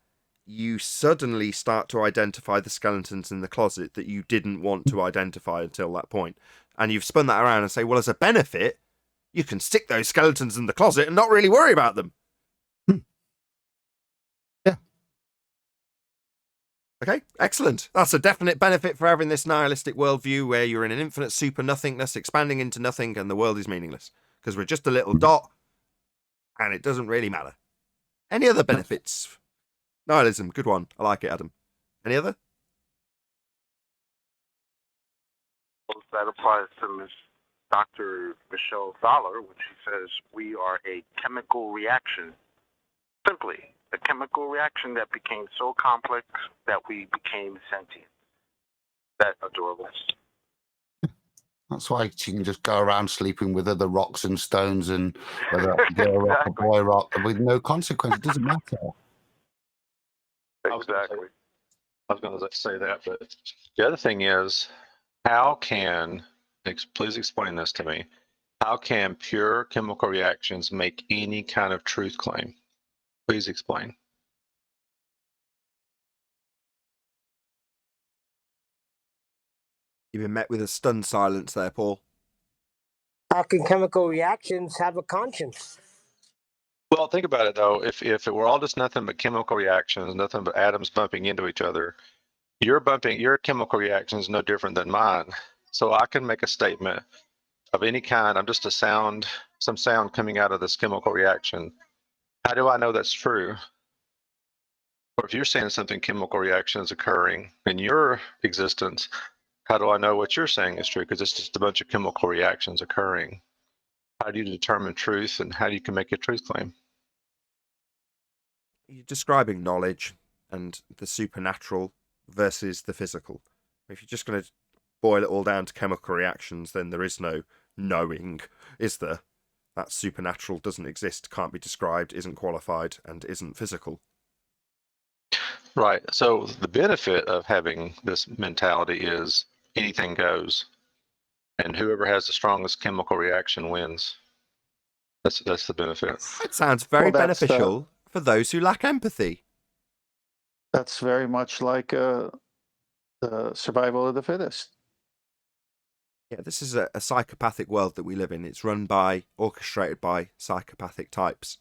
you suddenly start to identify the skeletons in the closet that you didn't want to identify until that point. And you've spun that around and say, well, as a benefit, you can stick those skeletons in the closet and not really worry about them.
Yeah.
Okay, excellent. That's a definite benefit for having this nihilistic worldview where you're in an infinite super nothingness, expanding into nothing, and the world is meaningless. Because we're just a little dot, and it doesn't really matter. Any other benefits? Nihilism, good one. I like it, Adam. Any other?
That applies to Dr. Michelle Thaler when she says we are a chemical reaction. Simply, a chemical reaction that became so complex that we became sentient. That adorable.
That's why she can just go around sleeping with other rocks and stones and whether that's a girl rock or boy rock with no consequence. It doesn't matter.
Exactly.
I was going to say that, but the other thing is, how can, please explain this to me, how can pure chemical reactions make any kind of truth claim? Please explain.
You've been met with a stunned silence there, Paul.
How can chemical reactions have a conscience?
Well, think about it, though. If it were all just nothing but chemical reactions, nothing but atoms bumping into each other, your chemical reaction is no different than mine. So I can make a statement of any kind. I'm just some sound coming out of this chemical reaction. How do I know that's true? Or if you're saying something chemical reaction is occurring in your existence, how do I know what you're saying is true? Because it's just a bunch of chemical reactions occurring. How do you determine truth, and how you can make a truth claim?
You're describing knowledge. and the supernatural versus the physical. If you're just going to boil it all down to chemical reactions, then there is no knowing, is there? That supernatural doesn't exist, can't be described, isn't qualified, and isn't physical.
Right. So the benefit of having this mentality is anything goes, and whoever has the strongest chemical reaction wins. That's the benefit.
It sounds very
Well, that's
beneficial for those who lack empathy.
That's very much like the survival of the fittest.
Yeah, this is a psychopathic world that we live in. It's run by, orchestrated by psychopathic types.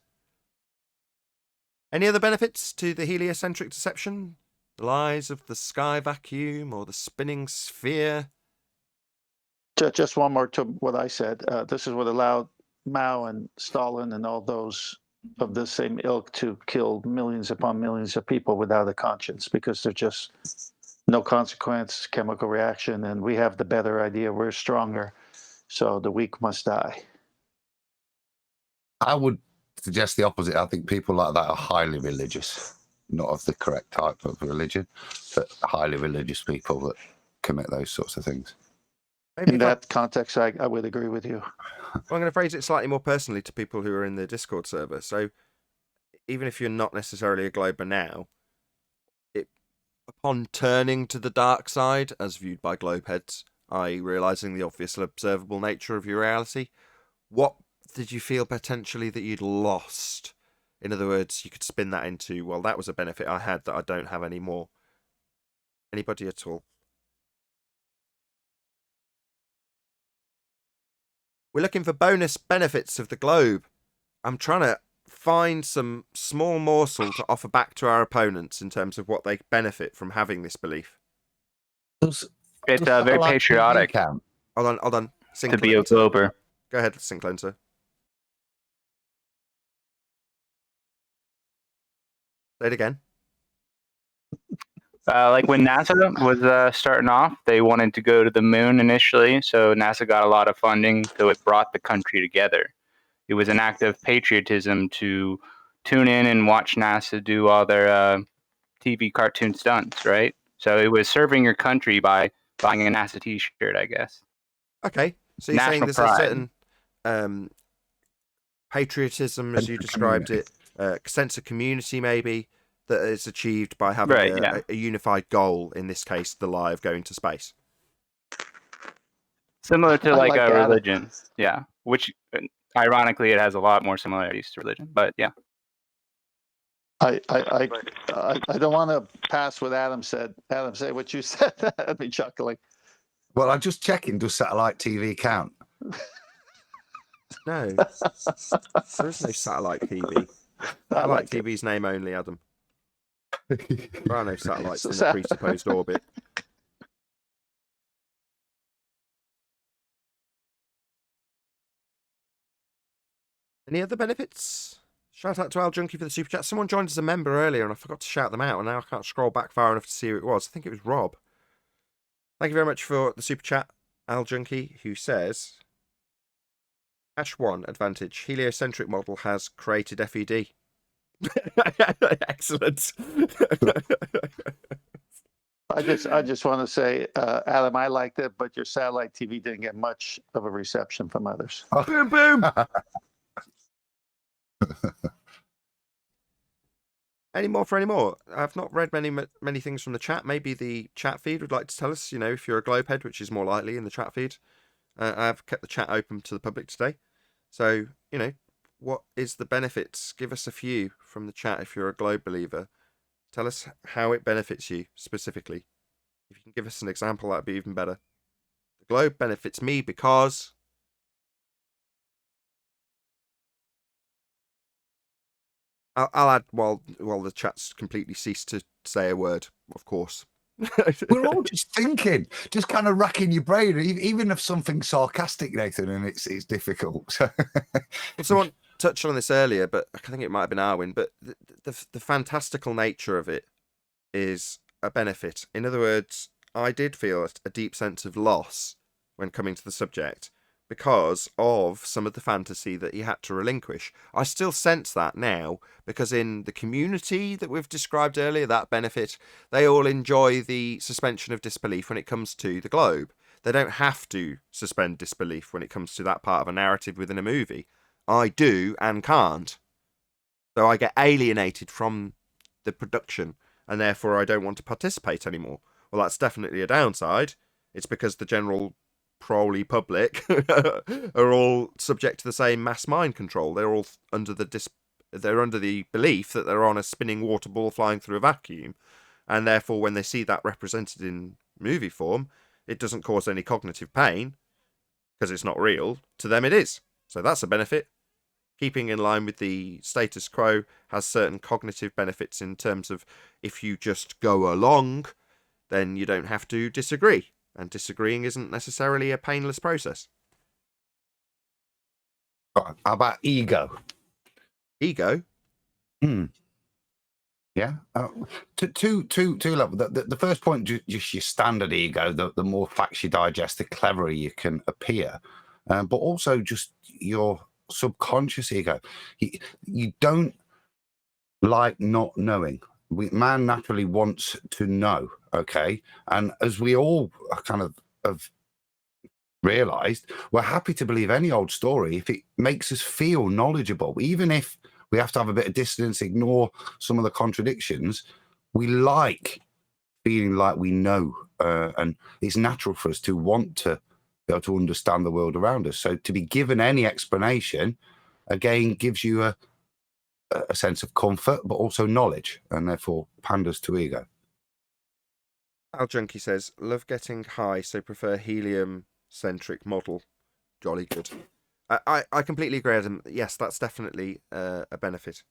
Any other benefits to the heliocentric deception? The lies of the sky vacuum or the spinning sphere?
Just one more to what I said. This is what allowed Mao and Stalin and all those of the same ilk to kill millions upon millions of people without a conscience, because they're just no consequence, chemical reaction, and we have the better idea. We're stronger, so the weak must die.
I would suggest the opposite. I think people like that are highly religious, not of the correct type of religion, but highly religious people that commit those sorts of things.
Maybe
In that context, I would agree with you.
I'm going to phrase it slightly more personally to people who are in the Discord server. So even if you're not necessarily a Glober now, upon turning to the dark side, as viewed by Globeheads, i.e. realising the obvious observable nature of your reality, what did you feel potentially that you'd lost? In other words, you could spin that into, well, that was a benefit I had that I don't have anymore. Anybody at all? We're looking for bonus benefits of the globe. I'm trying to find some small morsel to offer back to our opponents in terms of what they benefit from having this belief.
It's very patriotic
Hold on.
to be a Glober.
Go ahead, Sinclair. Say it again.
Like when NASA was starting off, they wanted to go to the moon initially, so NASA got a lot of funding, so it brought the country together. It was an act of patriotism to tune in and watch NASA do all their TV cartoon stunts, right? So it was serving your country by buying a NASA T-shirt, I guess.
Okay, so you're saying there's a certain patriotism, as you described it, sense of community maybe, that is achieved by having a unified goal, in this case, the lie of going to space.
Similar to like a religion, yeah. Which, ironically, it has a lot more similarities to religion, but yeah.
I don't want to pass what Adam said. Adam, say what you said. I'd be chuckling.
Well, I'm just checking, does satellite TV count?
No. There is no satellite TV. Satellite TV's name only, Adam. There are no satellites in the presupposed orbit. Any other benefits? Shout out to Al Junkie for the super chat. Someone joined as a member earlier and I forgot to shout them out, and now I can't scroll back far enough to see who it was. I think it was Rob. Thank you very much for the super chat, Al Junkie, who says, #1 advantage. Heliocentric model has created FED. Excellent.
I just want to say, Adam, I liked it, but your satellite TV didn't get much of a reception from others.
Boom, boom. Any more? I've not read many things from the chat. Maybe the chat feed would like to tell us, if you're a Globehead, which is more likely in the chat feed. I've kept the chat open to the public today. So, what is the benefits? Give us a few from the chat if you're a Globe believer. Tell us how it benefits you specifically. If you can give us an example, that'd be even better. The Globe benefits me because... I'll add while the chat's completely ceased to say a word, of course.
We're all just thinking, just kind of racking your brain, even if something's sarcastic, Nathan, and it's difficult.
Someone touched on this earlier, but I think it might have been Arwin, but the fantastical nature of it is a benefit. In other words, I did feel a deep sense of loss when coming to the subject, because of some of the fantasy that he had to relinquish. I still sense that now, because in the community that we've described earlier, that benefit, they all enjoy the suspension of disbelief when it comes to the globe. They don't have to suspend disbelief when it comes to that part of a narrative within a movie. I do and can't. So I get alienated from the production, and therefore I don't want to participate anymore. Well, that's definitely a downside. It's because the general proly public are all subject to the same mass mind control. They're all under the belief that they're on a spinning water ball flying through a vacuum, and therefore when they see that represented in movie form, it doesn't cause any cognitive pain because it's not real. To them it is. So that's a benefit. Keeping in line with the status quo has certain cognitive benefits in terms of if you just go along, then you don't have to disagree. And disagreeing isn't necessarily a painless process.
How about ego?
Ego?
Yeah. Two levels. The first point, just your standard ego. The more facts you digest, the cleverer you can appear. But also just your subconscious ego. You don't like not knowing. Man naturally wants to know. Okay, and as we all kind of have realized, we're happy to believe any old story if it makes us feel knowledgeable, even if we have to have a bit of distance, ignore some of the contradictions. We like feeling like we know, and it's natural for us to want to be able to understand the world around us. So to be given any explanation, again, gives you a sense of comfort, but also knowledge, and therefore panders to ego.
Al Junkie says, love getting high, so prefer helium-centric model. Jolly good. I completely agree, Adam. Yes, that's definitely a benefit.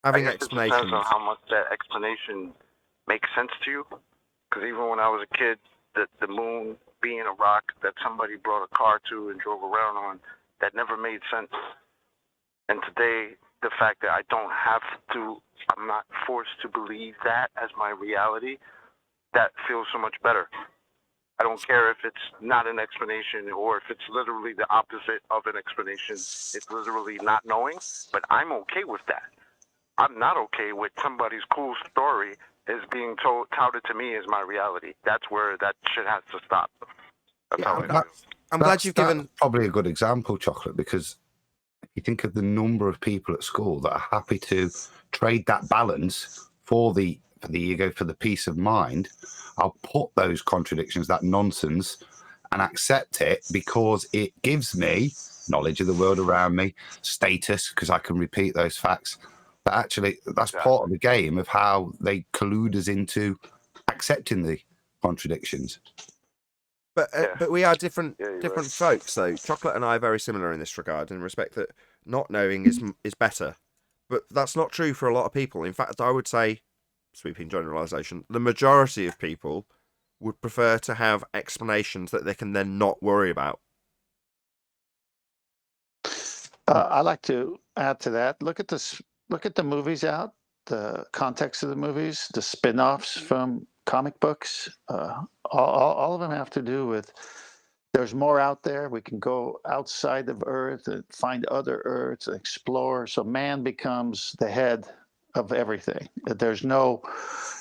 Having
I guess
explanations.
It depends on how much that explanation makes sense to you. Because even when I was a kid, the moon being a rock that somebody brought a car to and drove around on, that never made sense. And today, the fact that I don't have to, I'm not forced to believe that as my reality, that feels so much better. I don't care if it's not an explanation or if it's literally the opposite of an explanation. It's literally not knowing, but I'm okay with that. I'm not okay with somebody's cool story is being touted to me as my reality. That's where that shit has to stop. That's how I feel.
I'm glad you've given
probably a good example, Chocolate, because you think of the number of people at school that are happy to trade that balance for the ego, for the peace of mind. I'll put those contradictions, that nonsense, and accept it because it gives me knowledge of the world around me, status, because I can repeat those facts. But actually, that's part of the game of how they collude us into accepting the contradictions.
But we are different
right.
folks. So Chocolate and I are very similar in this regard, in respect that not knowing is better. But that's not true for a lot of people. In fact, I would say, sweeping generalization, the majority of people would prefer to have explanations that they can then not worry about.
I like to add to that. Look at this. Look at the movies out, the context of the movies, the spin-offs from comic books. All of them have to do with there's more out there. We can go outside of Earth and find other Earths and explore. So man becomes the head of everything. There's no,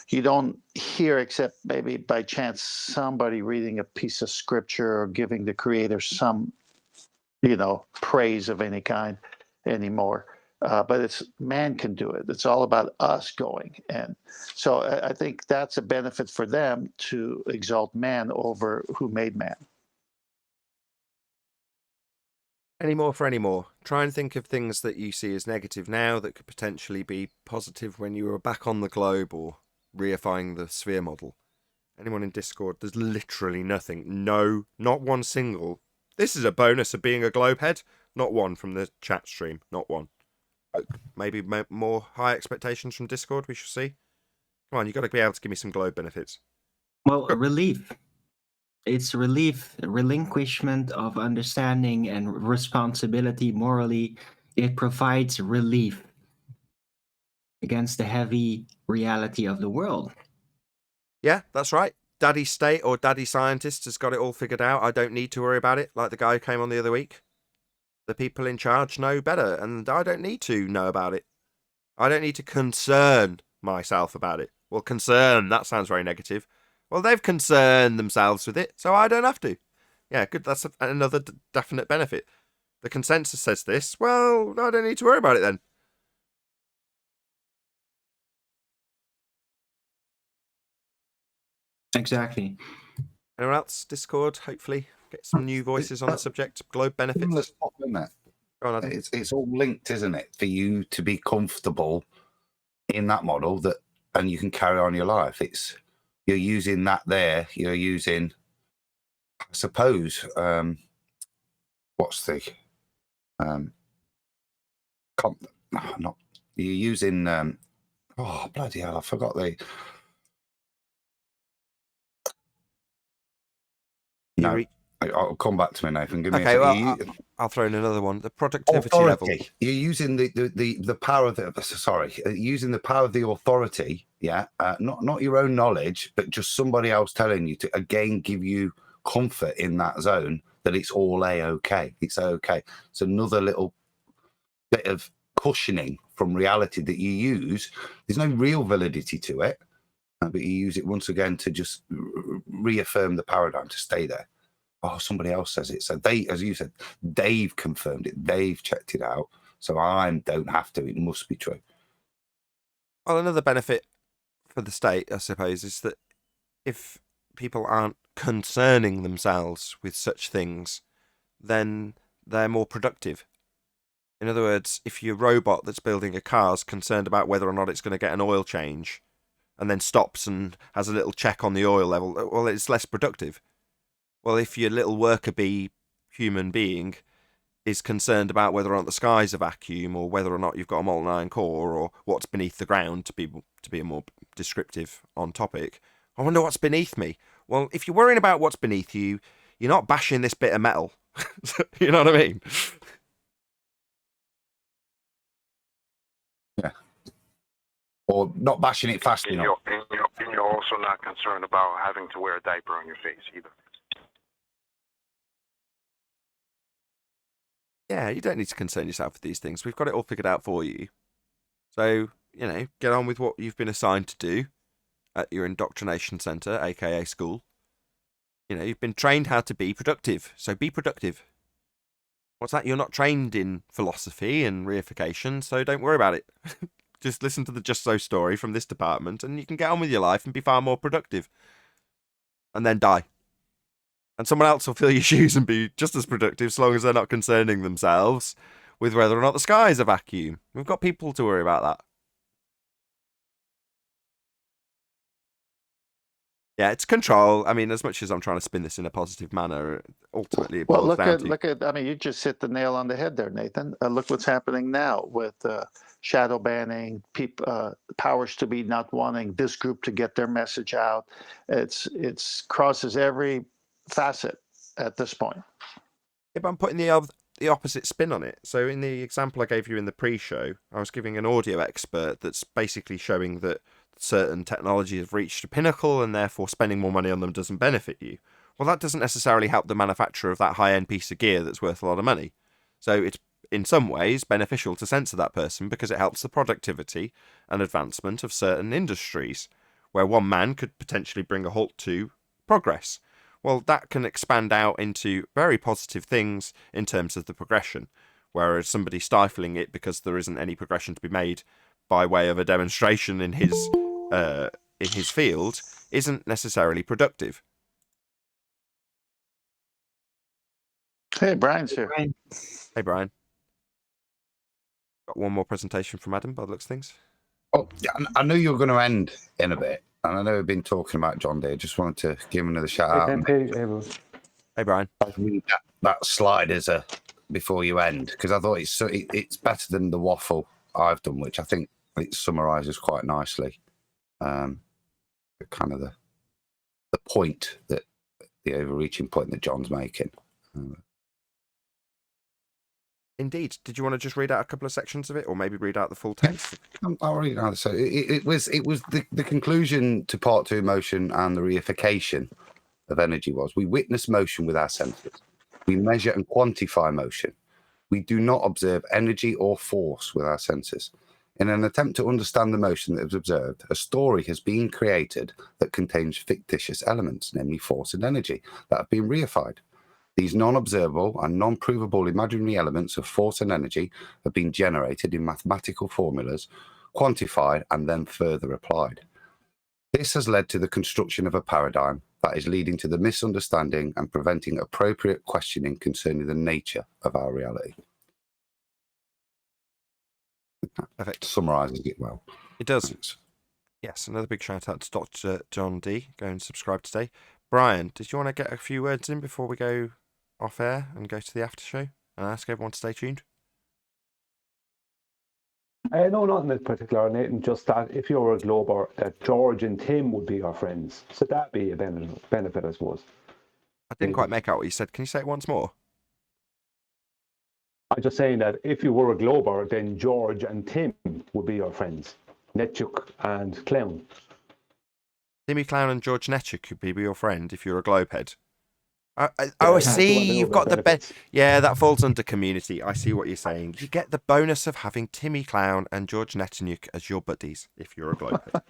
you don't hear except maybe by chance somebody reading a piece of scripture or giving the creator some, praise of any kind anymore. But it's man can do it. It's all about us going. And so I think that's a benefit for them to exalt man over who made man.
Any more for any more. Try and think of things that you see as negative now that could potentially be positive when you were back on the globe or reifying the sphere model. Anyone in Discord? There's literally nothing. No, not one single. This is a bonus of being a globe head. Not one from the chat stream. Not one. Maybe more high expectations from Discord, we shall see. Come on, you've got to be able to give me some globe benefits.
Well, relief. It's relief, relinquishment of understanding and responsibility morally. It provides relief against the heavy reality of the world.
Yeah, that's right. Daddy State or Daddy Scientist has got it all figured out. I don't need to worry about it, like the guy who came on the other week. The people in charge know better, and I don't need to know about it. I don't need to concern myself about it. Well, concern, that sounds very negative. Well, they've concerned themselves with it, so I don't have to. Yeah, good. That's another definite benefit. The consensus says this. Well, I don't need to worry about it then.
Exactly.
Anyone else? Discord, hopefully. Get some new voices on the subject. Globe benefits.
Spot, isn't it?
Go on, Adam.
It's all linked, isn't it? For you to be comfortable in that model that, and you can carry on your life. You're using that there. You're using, I suppose, what's the, not, you're using, oh, bloody hell, I forgot the, no, I'll come back to me, Nathan. Give me
okay,
a
well, I'll throw in another one. The productivity level.
You're using the power of the using the power of the authority, yeah, not your own knowledge, but just somebody else telling you to again give you comfort in that zone that it's all okay. It's okay. It's another little bit of cushioning from reality that you use. There's no real validity to it, but you use it once again to just reaffirm the paradigm to stay there. Oh, somebody else says it. So they, as you said, they've confirmed it. They've checked it out. So I don't have to. It must be true.
Well, another benefit for the state, I suppose, is that if people aren't concerning themselves with such things, then they're more productive. In other words, if your robot that's building a car is concerned about whether or not it's going to get an oil change and then stops and has a little check on the oil level, well, it's less productive. Well, if your little worker bee human being is concerned about whether or not the sky's a vacuum or whether or not you've got a molten iron core or what's beneath the ground, to be a more descriptive on topic, I wonder what's beneath me. Well, if you're worrying about what's beneath you, you're not bashing this bit of metal. You know what I mean?
Yeah. Or not bashing it fast enough.
And you're also not concerned about having to wear a diaper on your face either.
Yeah, you don't need to concern yourself with these things. We've got it all figured out for you. So, get on with what you've been assigned to do at your indoctrination centre, aka school. You've been trained how to be productive, so be productive. What's that? You're not trained in philosophy and reification, so don't worry about it. Just listen to the Just So story from this department, and you can get on with your life and be far more productive. And then die. And someone else will fill your shoes and be just as productive, as long as they're not concerning themselves with whether or not the sky is a vacuum. We've got people to worry about that. Yeah, it's control. I mean, as much as I'm trying to spin this in a positive manner, ultimately it boils down to...
look at. I mean, you just hit the nail on the head there, Nathan. Look what's happening now with shadow banning, powers to be not wanting this group to get their message out. It's crosses every facet at this point.
Yeah, but I'm putting the opposite spin on it. So in the example I gave you in the pre-show, I was giving an audio expert that's basically showing that certain technologies have reached a pinnacle and therefore spending more money on them doesn't benefit you. Well, that doesn't necessarily help the manufacturer of that high-end piece of gear that's worth a lot of money. So it's in some ways beneficial to censor that person because it helps the productivity and advancement of certain industries where one man could potentially bring a halt to progress. Well, that can expand out into very positive things in terms of the progression, whereas somebody stifling it because there isn't any progression to be made by way of a demonstration in his field isn't necessarily productive.
Hey, Brian's here.
Hey, Brian. Got one more presentation from Adam by the looks of things.
Oh, yeah, I knew you were going to end in a bit, and I know we've been talking about John Deere. Just wanted to give him another shout out.
Hey, Brian.
I'll read that slide before you end, because I thought it's better than the waffle I've done, which I think it summarises quite nicely. Kind of the point that the overreaching point that John's making.
Indeed. Did you want to just read out a couple of sections of it, or maybe read out the full text?
I'll read it out. So it was the conclusion to part 2 motion and the reification of energy was: we witness motion with our senses. We measure and quantify motion. We do not observe energy or force with our senses. In an attempt to understand the motion that is observed, a story has been created that contains fictitious elements, namely force and energy, that have been reified. These non-observable and non-provable imaginary elements of force and energy have been generated in mathematical formulas, quantified, and then further applied. This has led to the construction of a paradigm that is leading to the misunderstanding and preventing appropriate questioning concerning the nature of our reality. That summarises it well.
It does.
Thanks.
Yes, another big shout out to Dr. John D. Go and subscribe today. Brian, did you want to get a few words in before we go off air and go to the after show and ask everyone to stay tuned?
No, not in particular, Nathan. Just that if you were a Glober, that George and Tim would be your friends. So that'd be a benefit, I suppose.
I didn't quite make out what you said. Can you say it once more?
I'm just saying that if you were a Glober, then George and Tim would be your friends. Netchuk and Clown.
Timmy Clown and George Netchuk could be your friend if you're a globehead. I see. You've got the yeah, that falls under community. I see what you're saying. You get the bonus of having Timmy Clown and George Netanyuk as your buddies if you're a globehead.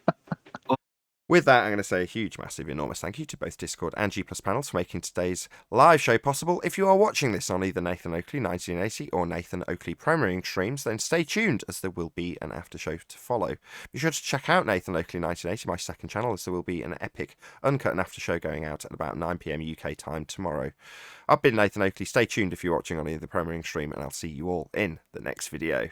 With that, I'm going to say a huge, massive, enormous thank you to both Discord and G+ panels for making today's live show possible. If you are watching this on either Nathan Oakley 1980 or Nathan Oakley premiering streams, then stay tuned as there will be an after show to follow. Be sure to check out Nathan Oakley 1980, my second channel, as there will be an epic uncut and after show going out at about 9 PM UK time tomorrow. I've been Nathan Oakley. Stay tuned if you're watching on either the premiering stream, and I'll see you all in the next video.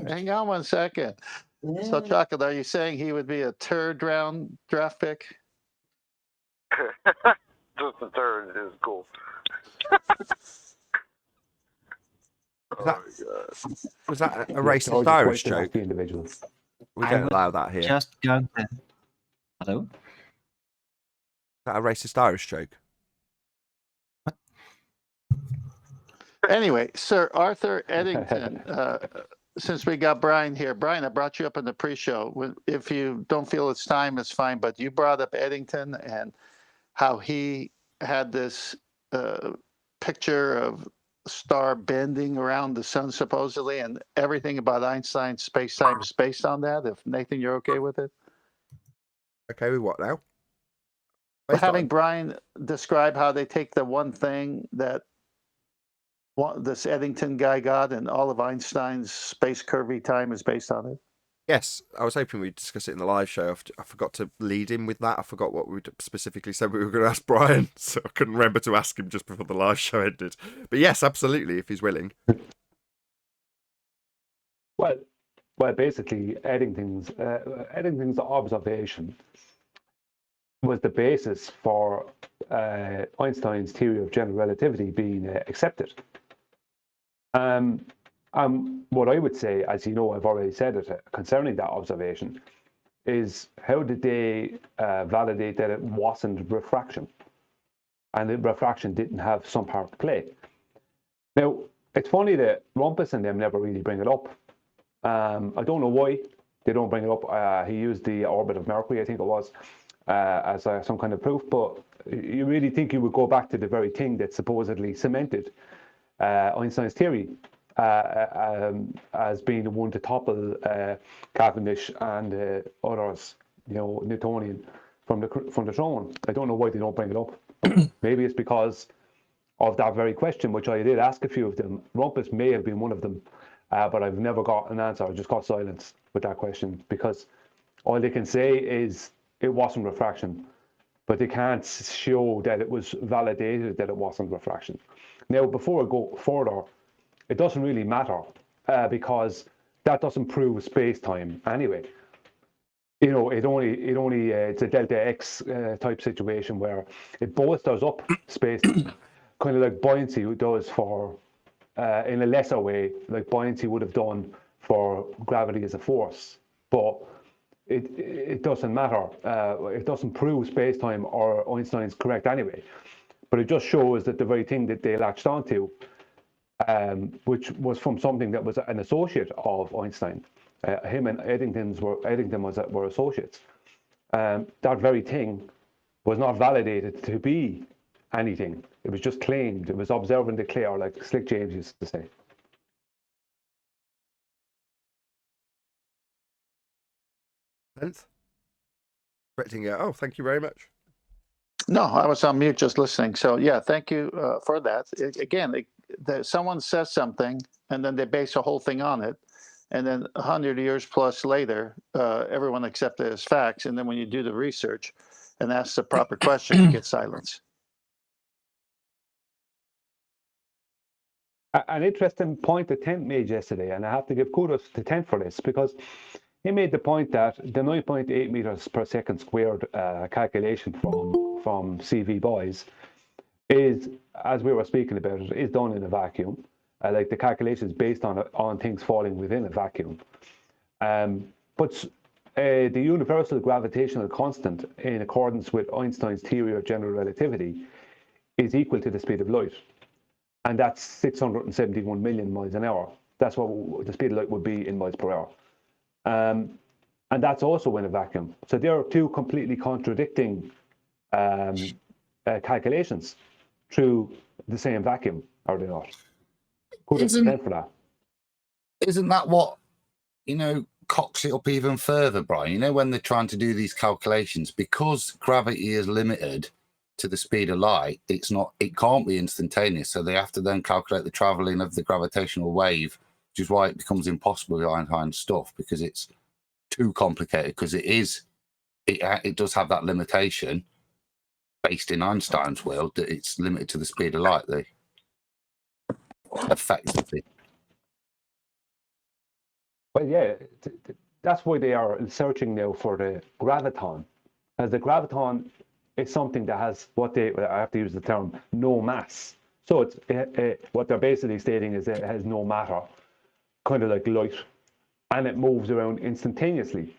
Hang on one second. So, Chocolate, are you saying he would be a third round draft pick?
Just the third is cool.
Was that a racist Irish joke?
Individuals.
We don't allow that here.
Just go. Hello?
Is that a racist Irish joke?
Anyway, Sir Arthur Eddington, since we got Brian here, Brian, I brought you up in the pre-show. If you don't feel it's time, it's fine. But you brought up Eddington and how he had this picture of star bending around the sun, supposedly, and everything about Einstein's space-time is based on that. If Nathan, you're okay with it?
Okay, with what now?
Having Brian describe how they take the one thing that this Eddington guy got, and all of Einstein's space curvy time is based on it.
Yes, I was hoping we'd discuss it in the live show. I forgot to lead in with that. I forgot what we specifically said we were going to ask Brian, so I couldn't remember to ask him just before the live show ended. But yes, absolutely, if he's willing.
Well, basically, Eddington's observation was the basis for Einstein's theory of general relativity being accepted. What I would say, as you know, I've already said it concerning that observation, is how did they validate that it wasn't refraction, and that refraction didn't have some part to play? Now, it's funny that Rumpus and them never really bring it up. I don't know why they don't bring it up. He used the orbit of Mercury, I think it was, as some kind of proof. But you really think you would go back to the very thing that supposedly cemented Einstein's theory as being the one to topple Cavendish and others, Newtonian, from the throne. I don't know why they don't bring it up. Maybe it's because of that very question, which I did ask a few of them. Rumpus may have been one of them, but I've never got an answer. I just got silence with that question, because all they can say is it wasn't refraction, but they can't show that it was validated that it wasn't refraction. Now, before I go further, it doesn't really matter because that doesn't prove space-time anyway. It's a delta X type situation where it bolsters up space, kind of like buoyancy does for, in a lesser way, like buoyancy would have done for gravity as a force. But it doesn't matter. It doesn't prove space-time or Einstein's correct anyway. But it just shows that the very thing that they latched onto, which was from something that was an associate of Einstein. Him and Eddington were associates. That very thing was not validated to be anything. It was just claimed. It was observe and declare, like Slick James used to say.
Oh, thank you very much.
No, I was on mute just listening. So yeah, thank you for that. Someone says something and then they base a whole thing on it. And then 100 years plus later, everyone accepts it as facts. And then when you do the research and ask the proper question, you get silence.
An interesting point that Tent made yesterday, and I have to give kudos to Tent for this, because he made the point that the 9.8 meters per second squared calculation from CV Boys is, as we were speaking about it, is done in a vacuum. Like the calculations based on things falling within a vacuum. But the universal gravitational constant, in accordance with Einstein's theory of general relativity, is equal to the speed of light. And that's 671 million miles an hour. That's what the speed of light would be in miles per hour. And that's also in a vacuum. So there are two completely contradicting calculations through the same vacuum, are they not? For that.
Isn't that what, cocks it up even further, Brian? When they're trying to do these calculations, because gravity is limited to the speed of light, it can't be instantaneous. So they have to then calculate the traveling of the gravitational wave, which is why it becomes impossible with Einstein's stuff, because it's too complicated, because it does have that limitation based in Einstein's world that it's limited to the speed of light. Effectively.
Well, yeah, that's why they are searching now for the graviton, as the graviton is something that has I have to use the term, no mass. So it's what they're basically stating is it has no matter, kind of like light, and it moves around instantaneously.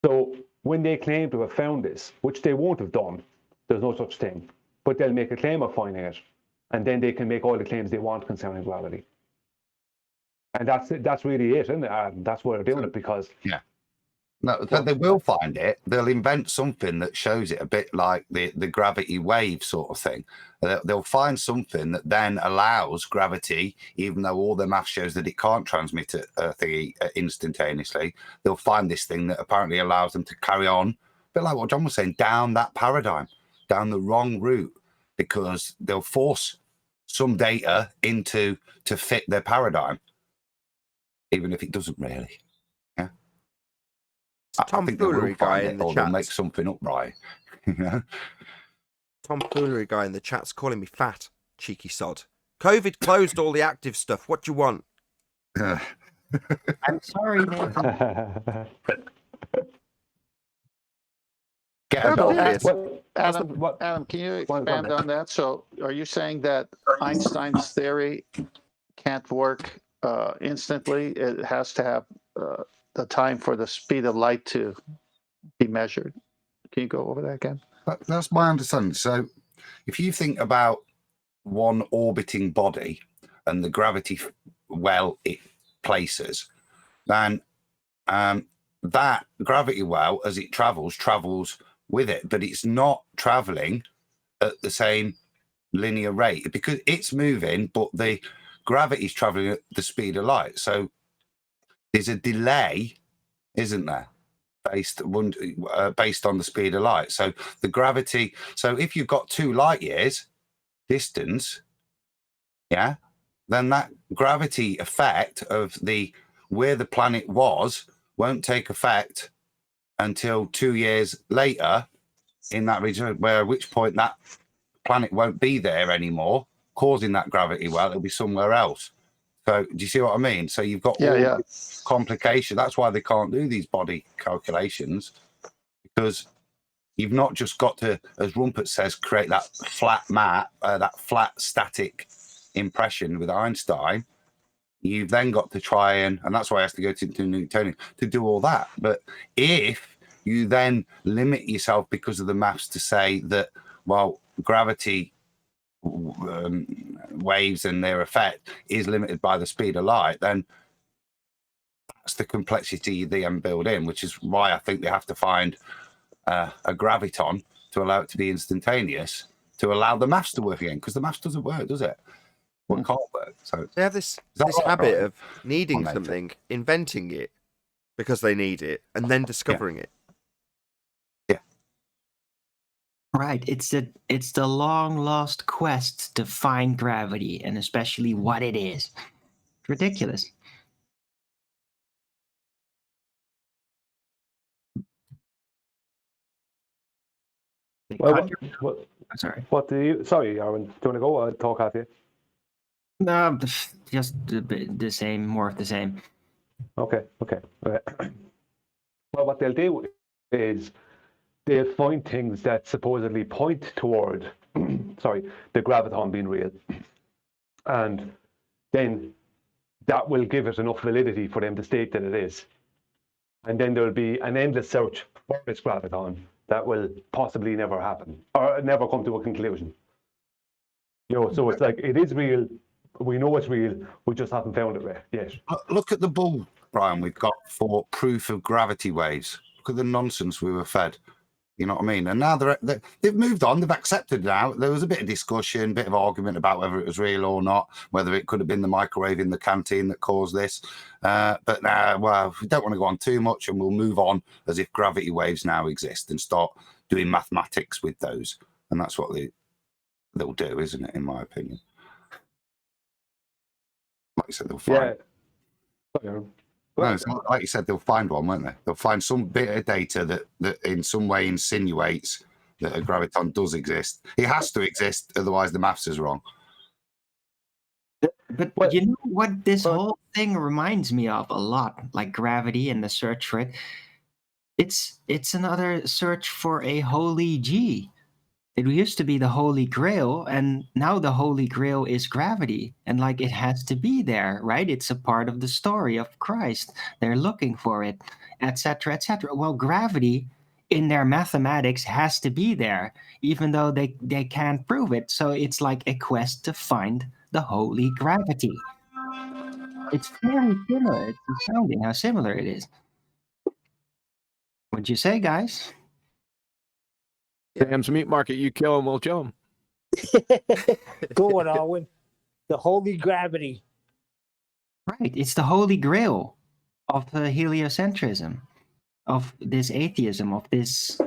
So when they claim to have found this, which they won't have done, there's no such thing, but they'll make a claim of finding it. And then they can make all the claims they want concerning gravity. And that's really it, isn't it? And that's why they're doing it, because...
Yeah. No, they will find it. They'll invent something that shows it a bit like the gravity wave sort of thing. They'll find something that then allows gravity, even though all their math shows that it can't transmit a thing instantaneously, they'll find this thing that apparently allows them to carry on, a bit like what John was saying, down that paradigm, down the wrong route, because they'll force some data to fit their paradigm, even if it doesn't really. Yeah. I think they will find it, or they'll make something up, right?
Tomfoolery guy in the chat's calling me fat, cheeky sod. COVID closed all the active stuff. What do you want?
I'm sorry, Nathan.
Adam, can you expand on that? So are you saying that Einstein's theory can't work instantly? It has to have the time for the speed of light to be measured. Can you go over that again?
That's my understanding. So if you think about one orbiting body, and the gravity well it places, then that gravity well, as it travels with it, but it's not traveling at the same linear rate because it's moving, but the gravity's traveling at the speed of light. So there's a delay, isn't there, based on the speed of light. So the gravity. So if you've got 2 light years distance, yeah, then that gravity effect of where the planet was won't take effect until 2 years later in that region, where at which point that planet won't be there anymore, causing that gravity well, it'll be somewhere else. So do you see what I mean? So you've got all complication. That's why they can't do these body calculations, because you've not just got to, as Rumpert says, create that flat map, that flat static impression with Einstein. You've then got to try and that's why I has to go to Newtonian to do all that. But if you then limit yourself because of the maths to say that, well, gravity waves and their effect is limited by the speed of light, then that's the complexity they build in, which is why I think they have to find a graviton to allow it to be instantaneous, to allow the maths to work again, because the maths doesn't work, does it? Well, it can't work. So
they have this habit of needing something, inventing it because they need it, and then discovering it.
Yeah.
Right. It's the long lost quest to find gravity, and especially what it is. It's ridiculous.
Well,
sorry.
What do you? Sorry, Aaron. Do you want to go? I'll talk after you.
No, just the same, more of the same.
Okay. Well, what they'll do is they'll find things that supposedly point toward, the graviton being real, and then that will give it enough validity for them to state that it is. And then there'll be an endless search for this graviton that will possibly never happen or never come to a conclusion. So it's like it is real. We know it's real. We just haven't found it yet.
Look at the bull, Brian, we've got for proof of gravity waves. Look at the nonsense we were fed. You know what I mean? And now they've moved on. They've accepted now. There was a bit of discussion, bit of argument about whether it was real or not, whether it could have been the microwave in the canteen that caused this. But now, well, we don't want to go on too much, and we'll move on as if gravity waves now exist and start doing mathematics with those. And that's what they'll do, isn't it, in my opinion? Like you said, they'll find.
Yeah.
No, like you said, they'll find one, won't they? They'll find some bit of data that in some way insinuates that a graviton does exist. It has to exist, otherwise the maths is wrong.
But you know what this whole thing reminds me of a lot, like gravity and the search for it. It's another search for a holy G. It used to be the Holy Grail, and now the Holy Grail is gravity. And like it has to be there, right? It's a part of the story of Christ. They're looking for it, etc., etc. Well, gravity in their mathematics has to be there, even though they can't prove it. So it's like a quest to find the holy gravity. It's very similar. It's astounding how similar it is. What'd you say, guys?
Sam's Meat Market, you kill him, we'll chill him.
Go on, Owen. The holy gravity.
Right. It's the holy grail of the heliocentrism, of this atheism, of this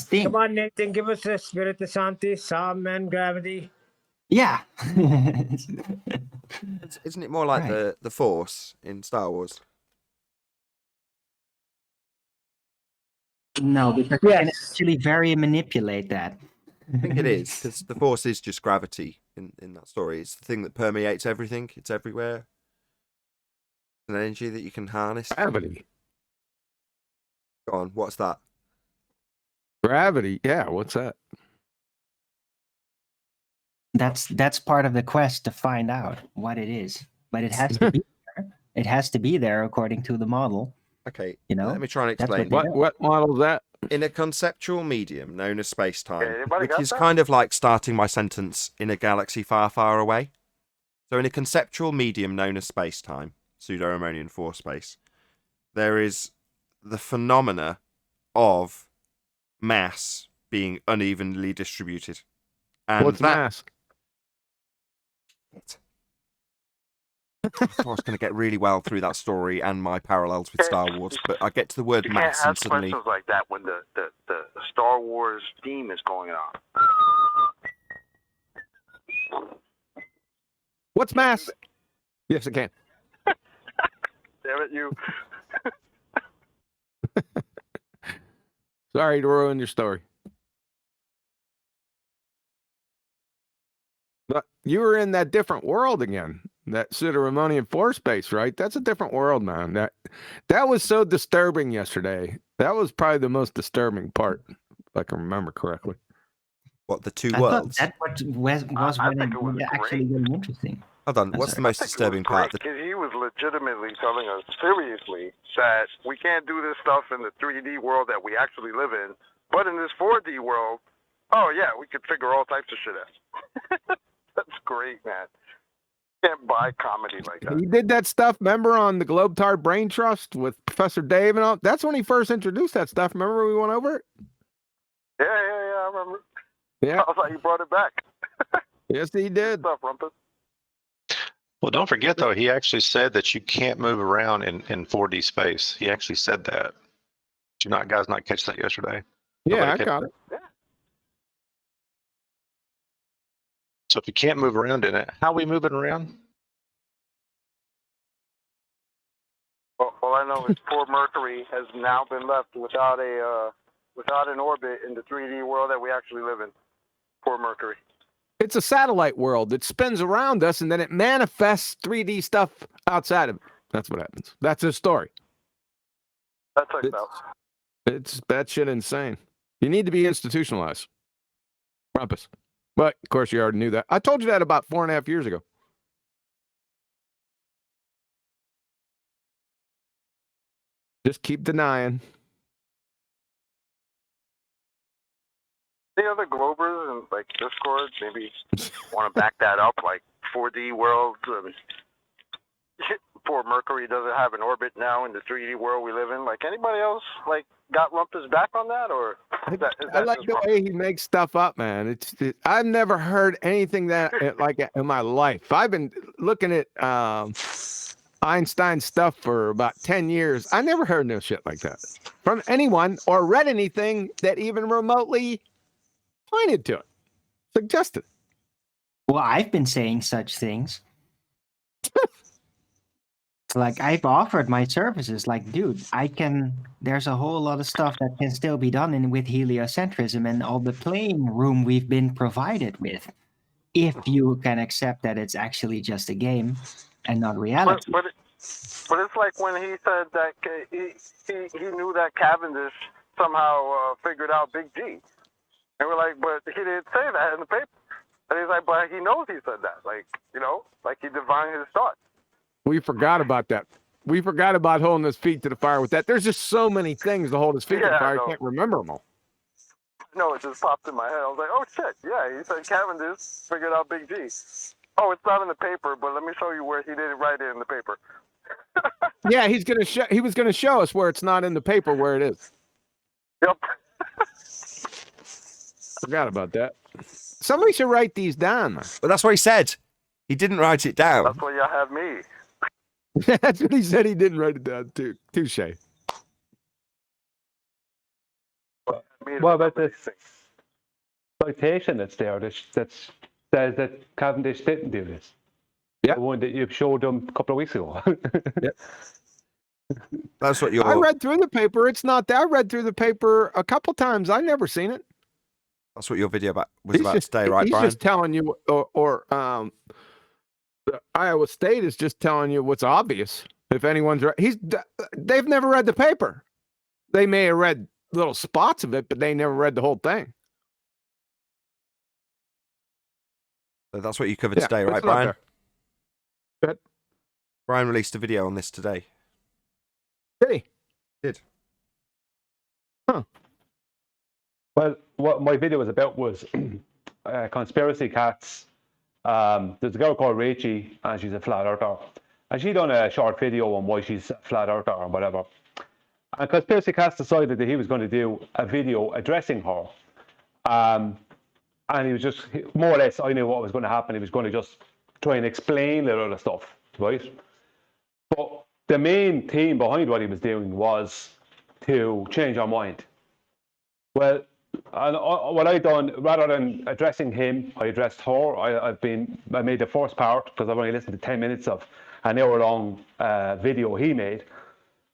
thing.
Come on, Nathan, give us a Spirit of Santi, Psalm and gravity.
Yeah.
Isn't it more like the Force in Star Wars?
No, because you can actually very manipulate that.
I think it is, because the Force is just gravity in that story. It's the thing that permeates everything. It's everywhere. An energy that you can harness.
Gravity.
Go on, what's that?
Gravity, yeah, what's that?
That's part of the quest to find out what it is. But it has to be there. It has to be there according to the model.
Okay,
let
me try and explain.
What model is that?
In a conceptual medium known as space-time, which is kind of like starting my sentence in a galaxy far, far away. So in a conceptual medium known as space-time, pseudo-Riemannian force space, there is the phenomena of mass being unevenly distributed. And
What's mass?
I thought I was going to get really well through that story and my parallels with Star Wars, but I get to the word
You can't
mass and
ask
suddenly...
questions like that when the Star Wars theme is going on.
What's mass? Yes, I can.
Damn it, you.
Sorry to ruin your story. But you were in that different world again. That pseudo-Riemannian force space, right? That's a different world, man. That was so disturbing yesterday. That was probably the most disturbing part, if I can remember correctly.
What, the two
I
worlds?
thought that was
I
when
think it was
actually
great.
getting interesting.
Hold on,
I'm
what's the
sorry.
most
I think
disturbing
it was
part?
great, 'cause he was legitimately telling us seriously that we can't do this stuff in the 3D world that we actually live in, but in this 4D world, oh yeah, we could figure all types of shit out. That's great, man. Can't buy comedy like that.
He did that stuff, remember, on the Globetard Brain Trust with Professor Dave and all? That's when he first introduced that stuff. Remember we went over it?
Yeah, I remember.
Yeah.
I was like, he brought it back.
Yes, he did.
Stuff, Rumpus.
Well, don't forget though, he actually said that you can't move around in 4D space. He actually said that. Did you guys not catch that yesterday?
Yeah,
Nobody
I
catch
got
that?
it.
So if you can't move around in it, how are we moving around?
Well, all I know is poor Mercury has now been left without an orbit in the 3D world that we actually live in. Poor Mercury.
It's a satellite world. It spins around us and then it manifests 3D stuff outside of it. That's what happens. That's his story.
That's like that.
It's batshit insane. You need to be institutionalized. Rumpus. But, of course, you already knew that. I told you that about 4.5 years ago. Just keep denying.
Any other Globers and like Discord maybe want to back that up, like 4D world? Poor Mercury doesn't have an orbit now in the 3D world we live in. Like anybody else, like got Rumpus back on that, or is that
I like
just
the way he makes stuff up, man. I've never heard anything that like in my life. I've been looking at Einstein stuff for about 10 years. I never heard no shit like that from anyone or read anything that even remotely pointed to it, suggested.
Well, I've been saying such things. Like, I've offered my services. Like, dude, there's a whole lot of stuff that can still be done with heliocentrism and all the playing room we've been provided with, if you can accept that it's actually just a game and not reality.
But it's like when he said that he knew that Cavendish somehow figured out Big G. And we're like, but he didn't say that in the paper. And he's like, but he knows he said that. Like, like he divined his thoughts.
We forgot about that. We forgot about holding his feet to the fire with that. There's just so many things to hold his feet to the fire. I can't remember them all.
No, it just popped in my head. I was like, oh shit, yeah, he said Cavendish figured out Big G. Oh, it's not in the paper, but let me show you where he didn't write it in the paper.
Yeah, he was gonna show us where it's not in the paper where it is.
Yep.
Forgot about that. Somebody should write these down, man.
But that's what he said. He didn't write it down.
That's why y'all have me.
That's what he said. He didn't write it down too. Touche.
What about this citation that's there that says that Cavendish didn't do this?
Yeah.
The one that you showed them a couple of weeks ago.
Yep.
That's what you're...
I read through the paper. It's not there. I read through the paper a couple times. I never seen it.
That's what your video was about today, right,
he's
Brian?
Just telling you, or the Iowa State is just telling you what's obvious. If anyone's they've never read the paper. They may have read little spots of it, but they never read the whole thing.
So that's what you covered today, right, Brian?
Good.
Brian released a video on this today.
Did he?
Did.
Huh.
Well, what my video was about was conspiracy cats There's a girl called Rachie, and she's a flat earther. And she done a short video on why she's a flat earther or whatever. And Conspiracy Cast decided that he was going to do a video addressing her. And he was just, more or less, I knew what was going to happen. He was going to just try and explain a lot of stuff, right? But the main theme behind what he was doing was to change our mind. Well, and what I've done, rather than addressing him, I addressed her. I made the first part because I've only listened to 10 minutes of an hour-long video he made.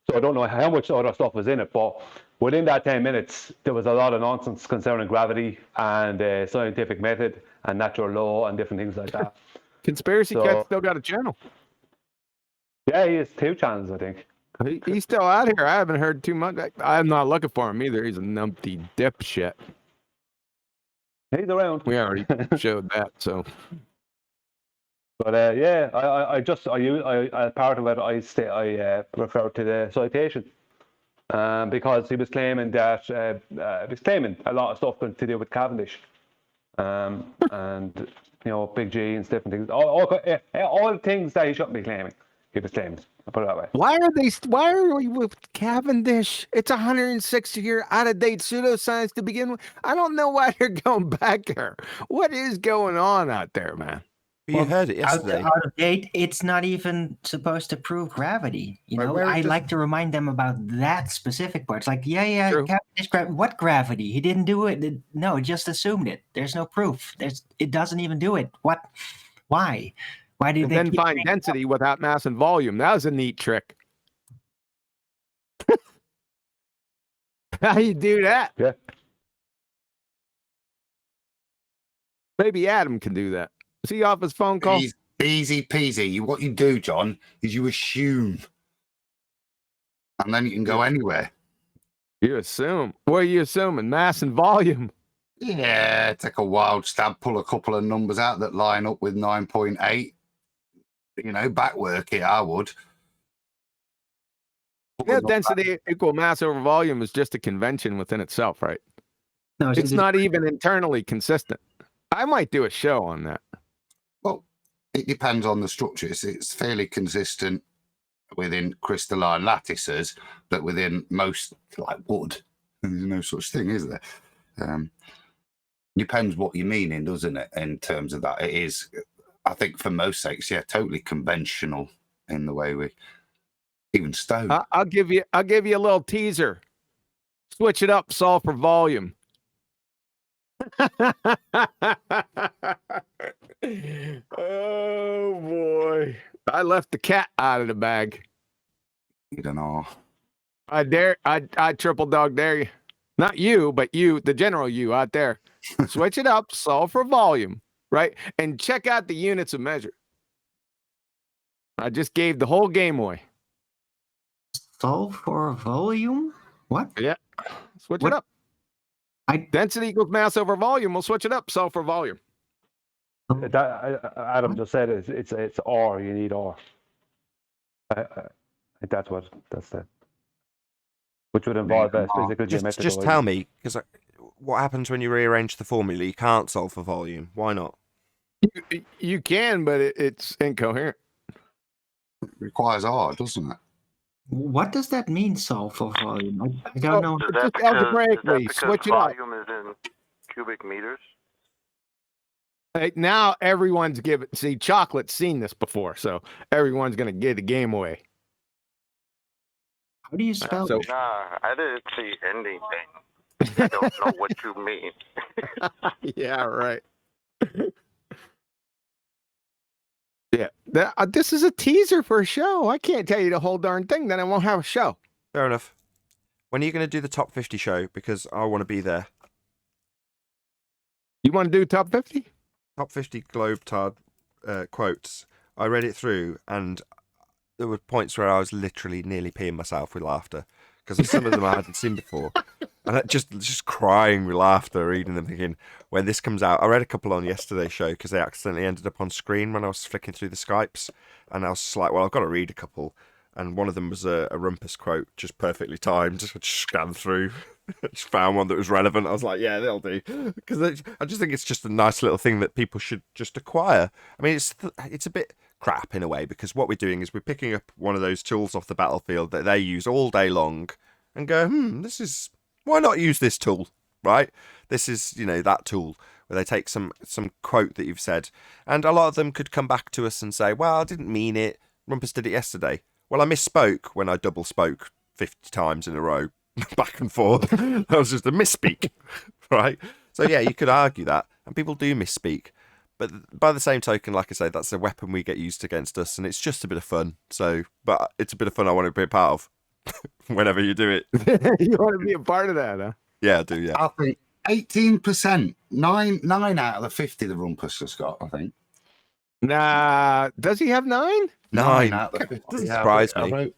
So I don't know how much other stuff was in it, but within that 10 minutes, there was a lot of nonsense concerning gravity and scientific method and natural law and different things like that.
Conspiracy Cat still got a channel.
Yeah, he has 2 channels, I think.
He's still out here. I haven't heard too much. I'm not looking for him either. He's a numpty dipshit.
He's around.
We already showed that, so.
But yeah, I as part of it, I referred to the citation because he was claiming that he was claiming a lot of stuff to do with Cavendish, and Big G and different things, all things that he shouldn't be claiming. He was claiming. I'll put it that way.
Why are we with Cavendish? It's 160-year out-of-date pseudoscience to begin with. I don't know why they're going back there. What is going on out there, man?
You heard it yesterday.
Out of date, it's not even supposed to prove gravity. I like to remind them about that specific part. It's like, Cavendish, what gravity? He didn't do it. No, just assumed it. There's no proof. It doesn't even do it. What? Why? Why did they
then find density without mass and volume? That was a neat trick. How you do that?
Yeah.
Maybe Adam can do that. Is he off his phone call?
Easy peasy. What you do, John, is you assume. And then you can go anywhere.
You assume. What are you assuming? Mass and volume.
Yeah, take a wild stab, pull a couple of numbers out that line up with 9.8. Backwork it, I would.
Yeah, density equal mass over volume is just a convention within itself, right?
No,
it's not even internally consistent. I might do a show on that.
Well, it depends on the structure. It's fairly consistent within crystalline lattices, but within most, like wood, there's no such thing, is there? Depends what you're meaning, doesn't it, in terms of that? It is, I think, for most sakes, totally conventional in the way we even stone.
I'll give you a little teaser. Switch it up, solve for volume. Oh boy! I left the cat out of the bag.
You don't know.
I triple dog dare you. Not you, but you, the general you out there. Switch it up, solve for volume, right? And check out the units of measure. I just gave the whole game away.
Solve for volume? What?
Yeah. Switch it up. Density equals mass over volume. We'll switch it up. Solve for volume.
Adam just said it's R. You need R. That's the. Which would involve physical geometry.
Just tell me, because what happens when you rearrange the formula? You can't solve for volume. Why not?
You can, but it's incoherent.
It requires R, doesn't it?
What does that mean, solve for volume? I don't know.
Just algebraically switch it up.
Volume is in cubic meters.
Hey, now everyone's giving. See, Chocolate's seen this before, so everyone's gonna give the game away.
How do you spell it?
Nah, I didn't see anything. I don't know what you mean.
Yeah, right. Yeah, this is a teaser for a show. I can't tell you the whole darn thing, then I won't have a show.
Fair enough. When are you going to do the top 50 show? Because I want to be there.
You want to do top 50?
Top 50 Globetard quotes. I read it through, and there were points where I was literally nearly peeing myself with laughter because some of them I hadn't seen before. And just crying with laughter, reading them, thinking, when this comes out, I read a couple on yesterday's show because they accidentally ended up on screen when I was flicking through the Skypes. And I was just like, well, I've got to read a couple. And one of them was a Rumpus quote, just perfectly timed, just scanned through. I just found one that was relevant. I was like, yeah, they'll do, because I just think it's just a nice little thing that people should just acquire. I mean, it's a bit crap in a way, because what we're doing is we're picking up one of those tools off the battlefield that they use all day long and go, why not use this tool, right? This is, that tool where they take some quote that you've said, and a lot of them could come back to us and say, well, I didn't mean it. Rumpus did it yesterday. Well, I misspoke when I double spoke 50 times in a row, back and forth. That was just a misspeak, right? So yeah, you could argue that, and people do misspeak. But by the same token, like I say, that's a weapon we get used against us, and it's just a bit of fun. So, but it's a bit of fun I want to be a part of whenever you do it.
You want to be a part of that, huh?
Yeah, I do, yeah.
I think 18%, nine out of the 50 the Rumpus has got, I think.
Nah, does he have 9?
9
out of the 50.
Doesn't surprise me.
I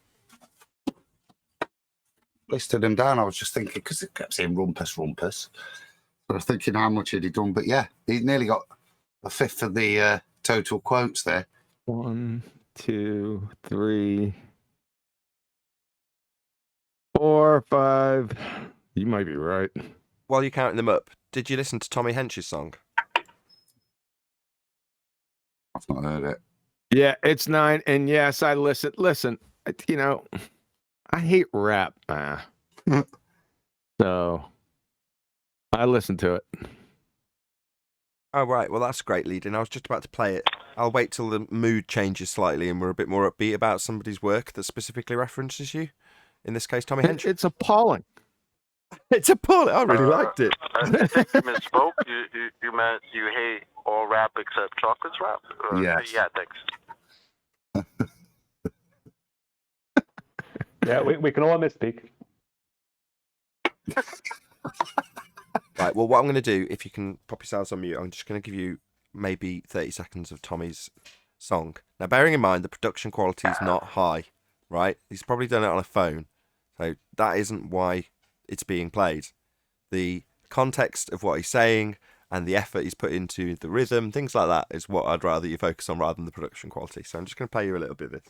listed him down. I was just thinking, because it kept saying Rumpus. I was thinking how much had he done, but yeah, he nearly got a fifth of the total quotes there.
1, 2, 3, 4, 5. You might be right.
While you're counting them up, did you listen to Tommy Hench's song?
I've not heard it.
Yeah, it's 9, and yes, I listen. Listen, I hate rap, so I listen to it.
Oh, right. Well, that's great, leading. I was just about to play it. I'll wait till the mood changes slightly and we're a bit more upbeat about somebody's work that specifically references you. In this case, Tommy Hench.
It's appalling.
It's appalling. I really liked it.
I think you misspoke. You meant you hate all rap except chocolates rap?
Yes.
Yeah, thanks.
Yeah, we can all misspeak.
Right, well, what I'm going to do, if you can pop yourselves on mute, I'm just going to give you maybe 30 seconds of Tommy's song. Now, bearing in mind the production quality is not high, right? He's probably done it on a phone, so that isn't why it's being played. The context of what he's saying and the effort he's put into the rhythm, things like that, is what I'd rather you focus on rather than the production quality. So I'm just going to play you a little bit of this.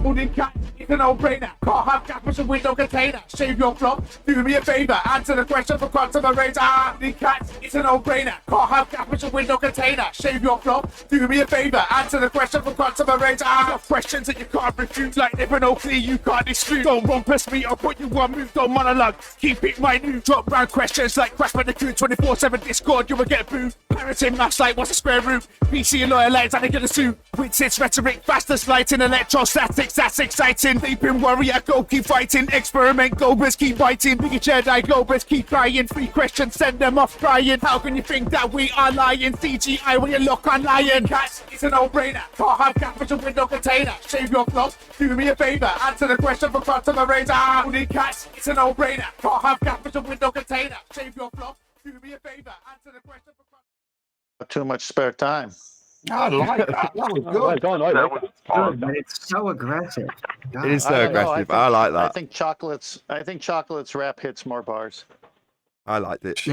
Uncut, it's a no-brainer. Can't have gas with a window container. Shave your flop, do me a favor. Answer the question for quantum arrays. Uncut, it's a no-brainer. Can't have gas with a window container. Shave your flop, do me a favor. Answer the question for quantum arrays. Questions that you can't refute, like Nathan Oakley, you can't dispute. Don't rumpus me, I'll put you on move. Don't monologue, keep it minute. Drop round questions like Crash Bandicoot 24/7 Discord, you will get booed. Parenting maths like what's the square root? PC and lawyer lights, and I get a suit. With its rhetoric, fastest lighting, electrostatics, that's exciting. Leaping warrior, go keep fighting. Experiment, Globus, keep biting. Bigger Jedi, Globus, keep crying. 3 questions, send them off crying. How can you think that we are lying? CGI when you look on lion. Cats, it's a no-brainer. Can't have capital window container. Shave your flops, do me a favor. Answer the question for quantum arrays. Only cats, it's a no-brainer. Can't have capital window container. Shave your flops, do me a favor. Answer the question for quantum.
Too much spare time.
I like that. That was good.
Well done, I like that.
Good, but it's so aggressive.
It is so
I don't know,
aggressive. I like
I
that.
think chocolates rap hits more bars.
I liked it.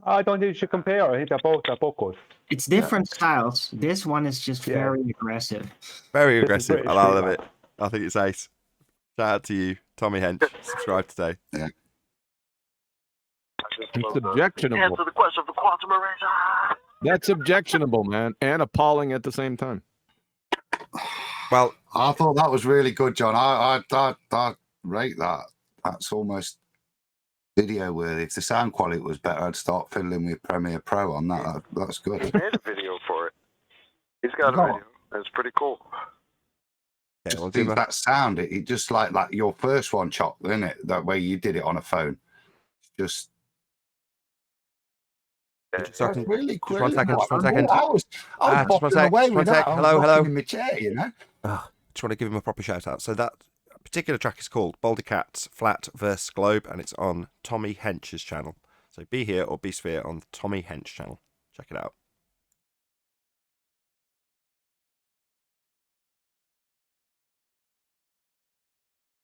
I don't think you should compare. I think they're both good.
It's different styles. This one is just very aggressive.
Very
This is
aggressive.
British
I love
street
it. I think it's ace. Shout out to you, Tommy Hench. Subscribe today.
It's objectionable.
Answer the question for quantum arrays.
That's objectionable, man, and appalling at the same time.
Well,
I thought that was really good, John. I rate that. That's almost video worthy. If the sound quality was better, I'd start fiddling with Premiere Pro on that. That's good.
He made a video for it. He's got a video. It's pretty cool.
yeah, we'll
I
do
think that sound, it just like your first one, Chop, isn't it? That way you did it on a phone. Just
so I can-
really
just
quick.
one second, just one second.
I was
just one
bopping
sec,
away
just one
with
sec.
that.
Hello,
I was
hello.
rocking in my chair, you know.
Just want to give him a proper shout out. So that particular track is called Baldy Cat's Flat vs Globe, and it's on Tommy Hench's channel. So be here or be sphere on Tommy Hench channel. Check it out.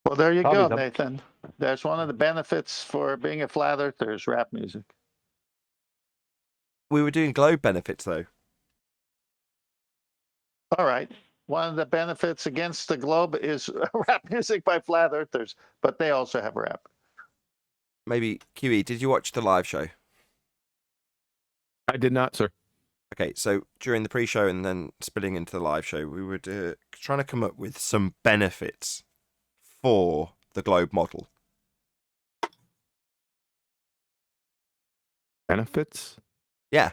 Well, there you
Probably
go,
them.
Nathan. There's one of the benefits for being a flat earther is rap music.
We were doing globe benefits though.
All right. One of the benefits against the globe is rap music by flat earthers, but they also have rap.
Maybe QE, did you watch the live show?
I did not, sir.
Okay, so during the pre-show and then spilling into the live show, we were trying to come up with some benefits for the globe model.
Benefits?
Yeah.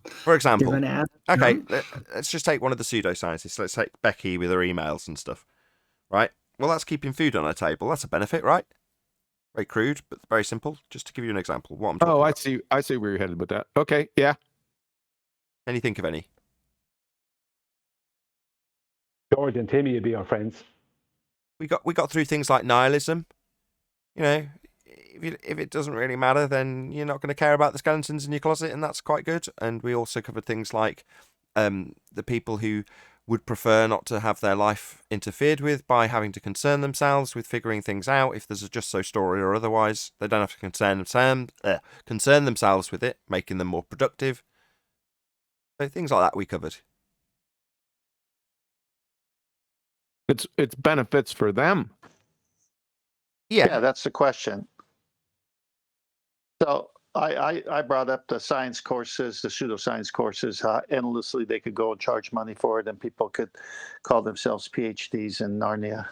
For example,
You're gonna ask
okay,
them?
let's just take one of the pseudoscientists. Let's take Becky with her emails and stuff, right? Well, that's keeping food on her table. That's a benefit, right? Very crude, but very simple. Just to give you an example, what I'm talking about.
I see where you're headed with that. Okay, yeah.
Can you think of any?
George and Timmy would be our friends.
We got through things like nihilism. You know, if it doesn't really matter, then you're not going to care about the skeletons in your closet, and that's quite good. And we also covered things like the people who would prefer not to have their life interfered with by having to concern themselves with figuring things out. If there's a just so story or otherwise, they don't have to concern themselves with it, making them more productive. So things like that we covered.
It's benefits for them.
Yeah, that's the question. So I brought up the science courses, the pseudoscience courses, how endlessly they could go and charge money for it, and people could call themselves PhDs in Narnia.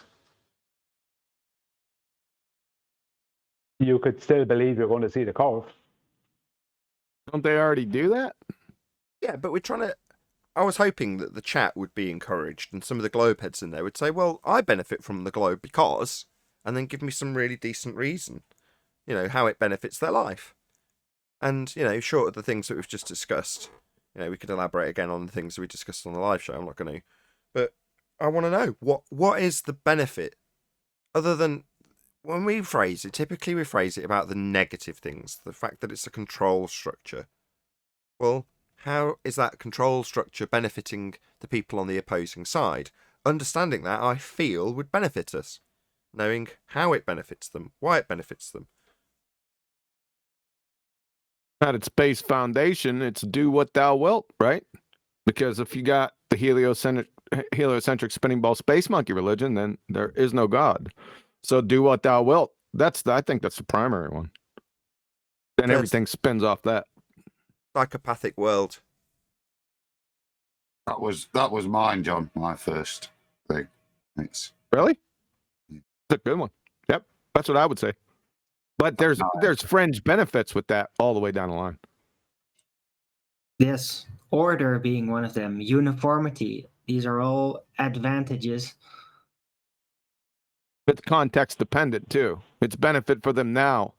You could still believe you're going to see the curve.
Don't they already do that?
Yeah, but we're trying to... I was hoping that the chat would be encouraged and some of the globe heads in there would say, well, I benefit from the globe because... and then give me some really decent reason, you know, how it benefits their life. And, you know, short of the things that we've just discussed, you know, we could elaborate again on the things that we discussed on the live show. I'm not going to. But I want to know, what is the benefit other than... when we phrase it, typically we phrase it about the negative things, the fact that it's a control structure. Well, how is that control structure benefiting the people on the opposing side? Understanding that, I feel, would benefit us. Knowing how it benefits them, why it benefits them.
At its base foundation, it's do what thou wilt, right? Because if you got the heliocentric spinning ball space monkey religion, then there is no God. So do what thou wilt. I think that's the primary one. Then everything spins off that.
Psychopathic world.
That was mine, John. My first thing. Thanks.
Really? It's a good one. Yep, that's what I would say. But there's fringe benefits with that all the way down the line.
Yes, order being one of them. Uniformity. These are all advantages.
It's context dependent too. It's benefit for them now.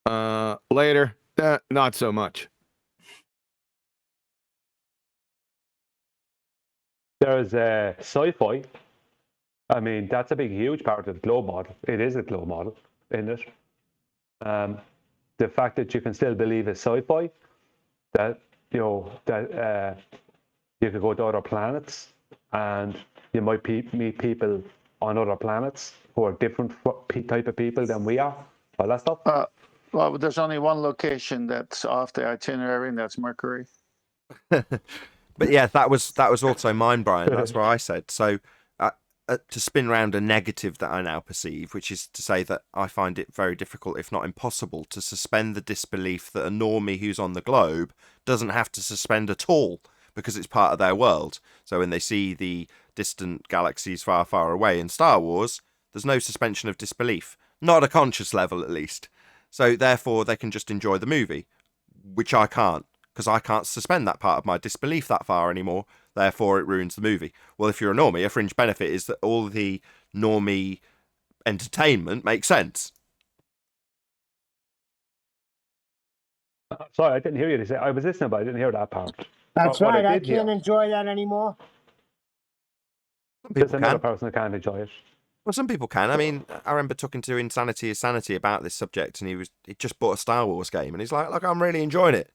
Later, not so much.
There's sci-fi. I mean, that's a huge part of the globe model. It is a globe model, isn't it? The fact that you can still believe it's sci-fi, that you know that you could go to other planets and you might meet people on other planets who are different type of people than we are. All that stuff.
Well, there's only one location that's off the itinerary, and that's Mercury.
But yeah, that was also mine, Brian. That's what I said. So to spin round a negative that I now perceive, which is to say that I find it very difficult, if not impossible, to suspend the disbelief that a normie who's on the globe doesn't have to suspend at all because it's part of their world. So when they see the distant galaxies far, far away in Star Wars, there's no suspension of disbelief. Not at a conscious level, at least. So therefore, they can just enjoy the movie, which I can't, because I can't suspend that part of my disbelief that far anymore. Therefore, it ruins the movie. Well, if you're a normie, a fringe benefit is that all the normie entertainment makes sense.
Sorry, I didn't hear you say. I was listening, but I didn't hear that part.
That's
What
right. I
did hear-
can't enjoy that anymore.
There's another person that can't enjoy it.
Well, some people can. I mean, I remember talking to Insanity is Sanity about this subject, and he just bought a Star Wars game, and he's like, "Look, I'm really enjoying it.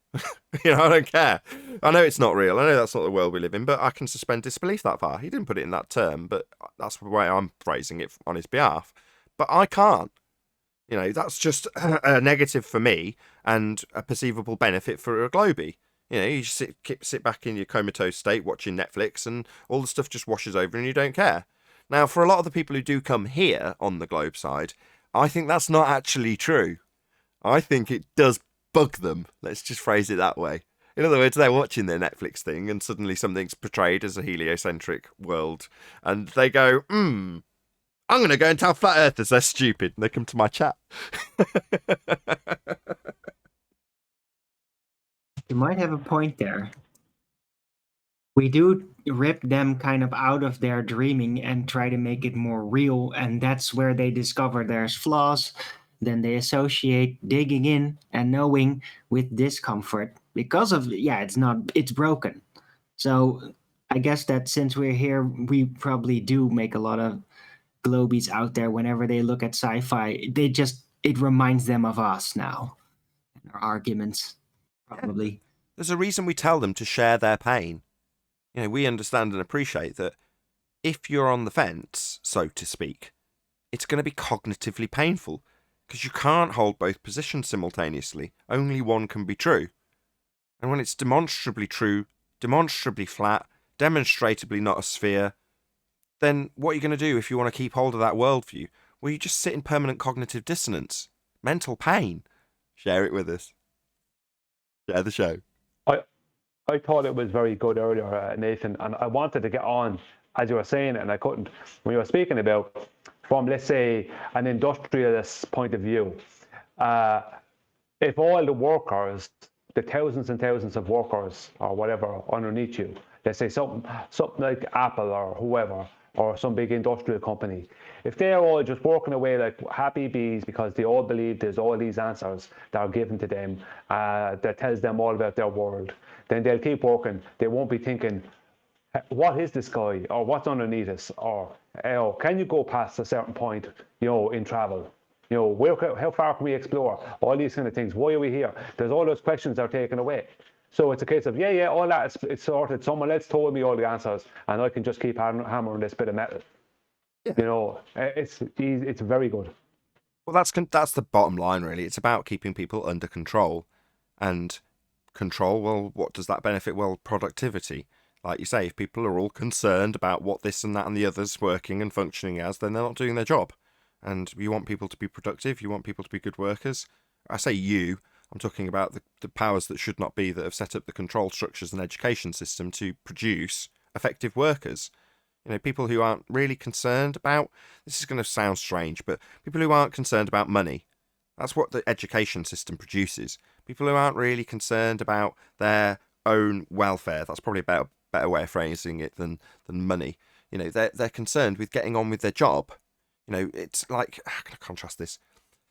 I don't care. I know it's not real. I know that's not the world we live in, but I can suspend disbelief that far." He didn't put it in that term, but that's the way I'm phrasing it on his behalf. But I can't. That's just a negative for me and a perceivable benefit for a Globie. You just sit back in your comatose state watching Netflix, and all the stuff just washes over, and you don't care. Now, for a lot of the people who do come here on the Globe side, I think that's not actually true. I think it does bug them. Let's just phrase it that way. In other words, they're watching their Netflix thing and suddenly something's portrayed as a heliocentric world. And they go, I'm going to go and tell flat earthers they're stupid. And they come to my chat.
You might have a point there. We do rip them kind of out of their dreaming and try to make it more real, and that's where they discover there's flaws. Then they associate digging in and knowing with discomfort because of it's broken. So I guess that since we're here, we probably do make a lot of globies out there. Whenever they look at sci-fi, it reminds them of us now. Our arguments, probably.
There's a reason we tell them to share their pain. We understand and appreciate that if you're on the fence, so to speak, it's going to be cognitively painful because you can't hold both positions simultaneously. Only one can be true. And when it's demonstrably true, demonstrably flat, demonstrably not a sphere, then what are you going to do if you want to keep hold of that worldview? Well, you just sit in permanent cognitive dissonance, mental pain. Share it with us. Share the show.
I thought it was very good earlier, Nathan, and I wanted to get on as you were saying it, and I couldn't. When you were speaking about from, let's say, an industrialist point of view, if all the workers, the thousands and thousands of workers or whatever underneath you, let's say something like Apple or whoever, or some big industrial company, if they're all just working away like happy bees because they all believe there's all these answers that are given to them that tells them all about their world, then they'll keep working. They won't be thinking, what is the sky, or what's underneath us, or can you go past a certain point, in travel? How far can we explore? All these kind of things. Why are we here? There's all those questions are taken away. So it's a case of, all that, it's sorted. Someone else told me all the answers, and I can just keep hammering this bit of metal. Yeah. It's very good.
Well, that's the bottom line, really. It's about keeping people under control. And control, well, what does that benefit? Well, productivity. Like you say, if people are all concerned about what this and that and the other's working and functioning as, then they're not doing their job. And you want people to be productive. You want people to be good workers. I say I'm talking about the powers that should not be that have set up the control structures and education system to produce effective workers. People who aren't really concerned about, this is going to sound strange, but people who aren't concerned about money. That's what the education system produces. People who aren't really concerned about their own welfare. That's probably a better way of phrasing it than money. They're concerned with getting on with their job. It's like, how can I contrast this?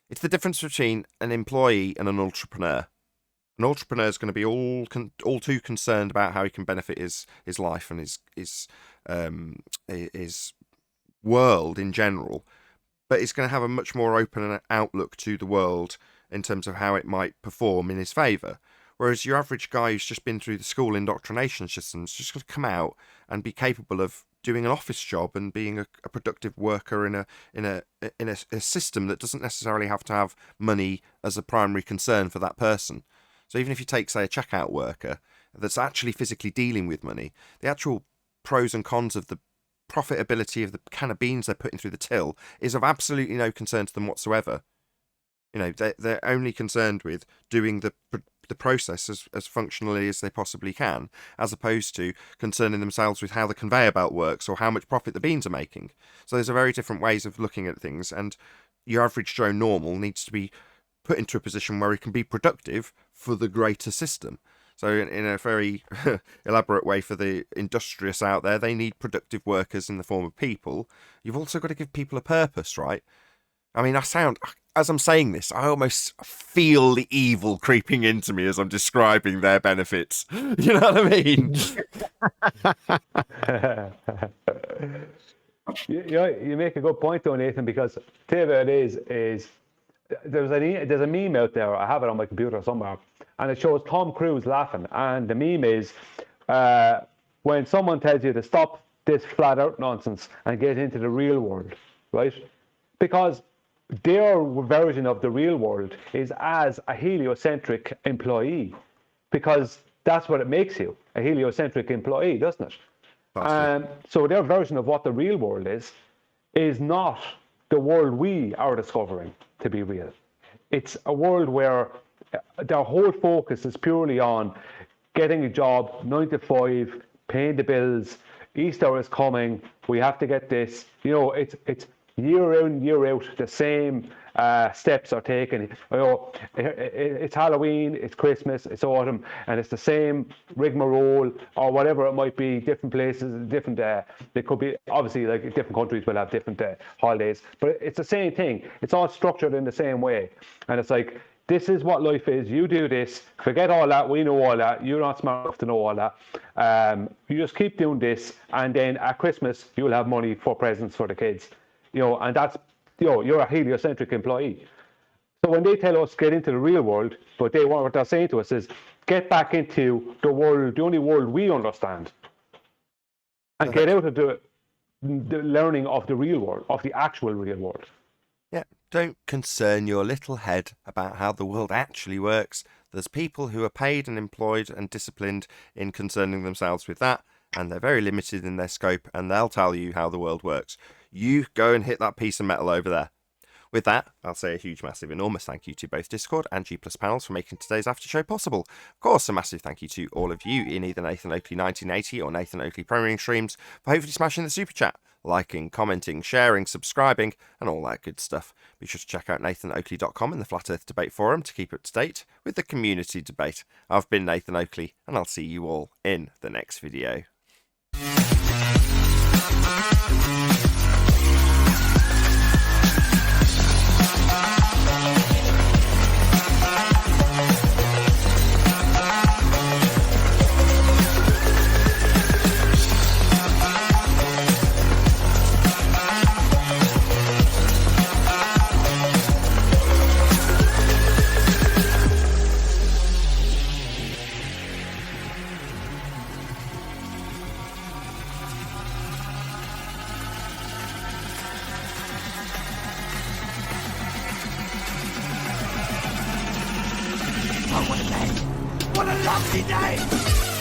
It's the difference between an employee and an entrepreneur. An entrepreneur is going to be all too concerned about how he can benefit his life and his world in general, but he's going to have a much more open outlook to the world in terms of how it might perform in his favour. Whereas your average guy who's just been through the school indoctrination system is just going to come out and be capable of doing an office job and being a productive worker in a system that doesn't necessarily have to have money as a primary concern for that person. So even if you take, say, a checkout worker that's actually physically dealing with money, the actual pros and cons of the profitability of the can of beans they're putting through the till is of absolutely no concern to them whatsoever. They're only concerned with doing the process as functionally as they possibly can, as opposed to concerning themselves with how the conveyor belt works or how much profit the beans are making. So there's a very different ways of looking at things, and your average Joe Normal needs to be put into a position where he can be productive for the greater system. So in a very elaborate way for the industrious out there, they need productive workers in the form of people. You've also got to give people a purpose, right? I mean, as I'm saying this, I almost feel the evil creeping into me as I'm describing their benefits. You know what I mean?
You make a good point though, Nathan, because tell you what it is there's a meme out there. I have it on my computer somewhere, and it shows Tom Cruise laughing. And the meme is when someone tells you to stop this flat out nonsense and get into the real world, right? Because their version of the real world is as a heliocentric employee, because that's what it makes you, a heliocentric employee, doesn't it? So their version of what the real world is not the world we are discovering to be real. It's a world where their whole focus is purely on getting a job, 9 to 5, paying the bills. Easter is coming. We have to get this. You know, it's year in, year out, the same steps are taken. You know, it's Halloween, it's Christmas, it's autumn, and it's the same rigmarole or whatever it might be. Different places, different. They could be obviously like different countries will have different holidays, but it's the same thing. It's all structured in the same way, and it's like, this is what life is. You do this. Forget all that. We know all that. You're not smart enough to know all that. You just keep doing this, and then at Christmas you'll have money for presents for the kids. You know, and that's, you know, you're a heliocentric employee. So when they tell us get into the real world, but what they're saying to us is get back into the world, the only world we understand, and get out of the learning of the real world, of the actual real world.
Yeah, don't concern your little head about how the world actually works. There's people who are paid and employed and disciplined in concerning themselves with that, and they're very limited in their scope, and they'll tell you how the world works. You go and hit that piece of metal over there. With that, I'll say a huge, massive, enormous thank you to both Discord and G+ Panels for making today's after show possible. Of course, a massive thank you to all of you in either Nathan Oakley 1980 or Nathan Oakley Premiering streams for hopefully smashing the super chat, liking, commenting, sharing, subscribing, and all that good stuff. Be sure to check out nathanoakley.com and the Flat Earth Debate Forum to keep up to date with the community debate. I've been Nathan Oakley, and I'll see you all in the next video.
What a lovely day!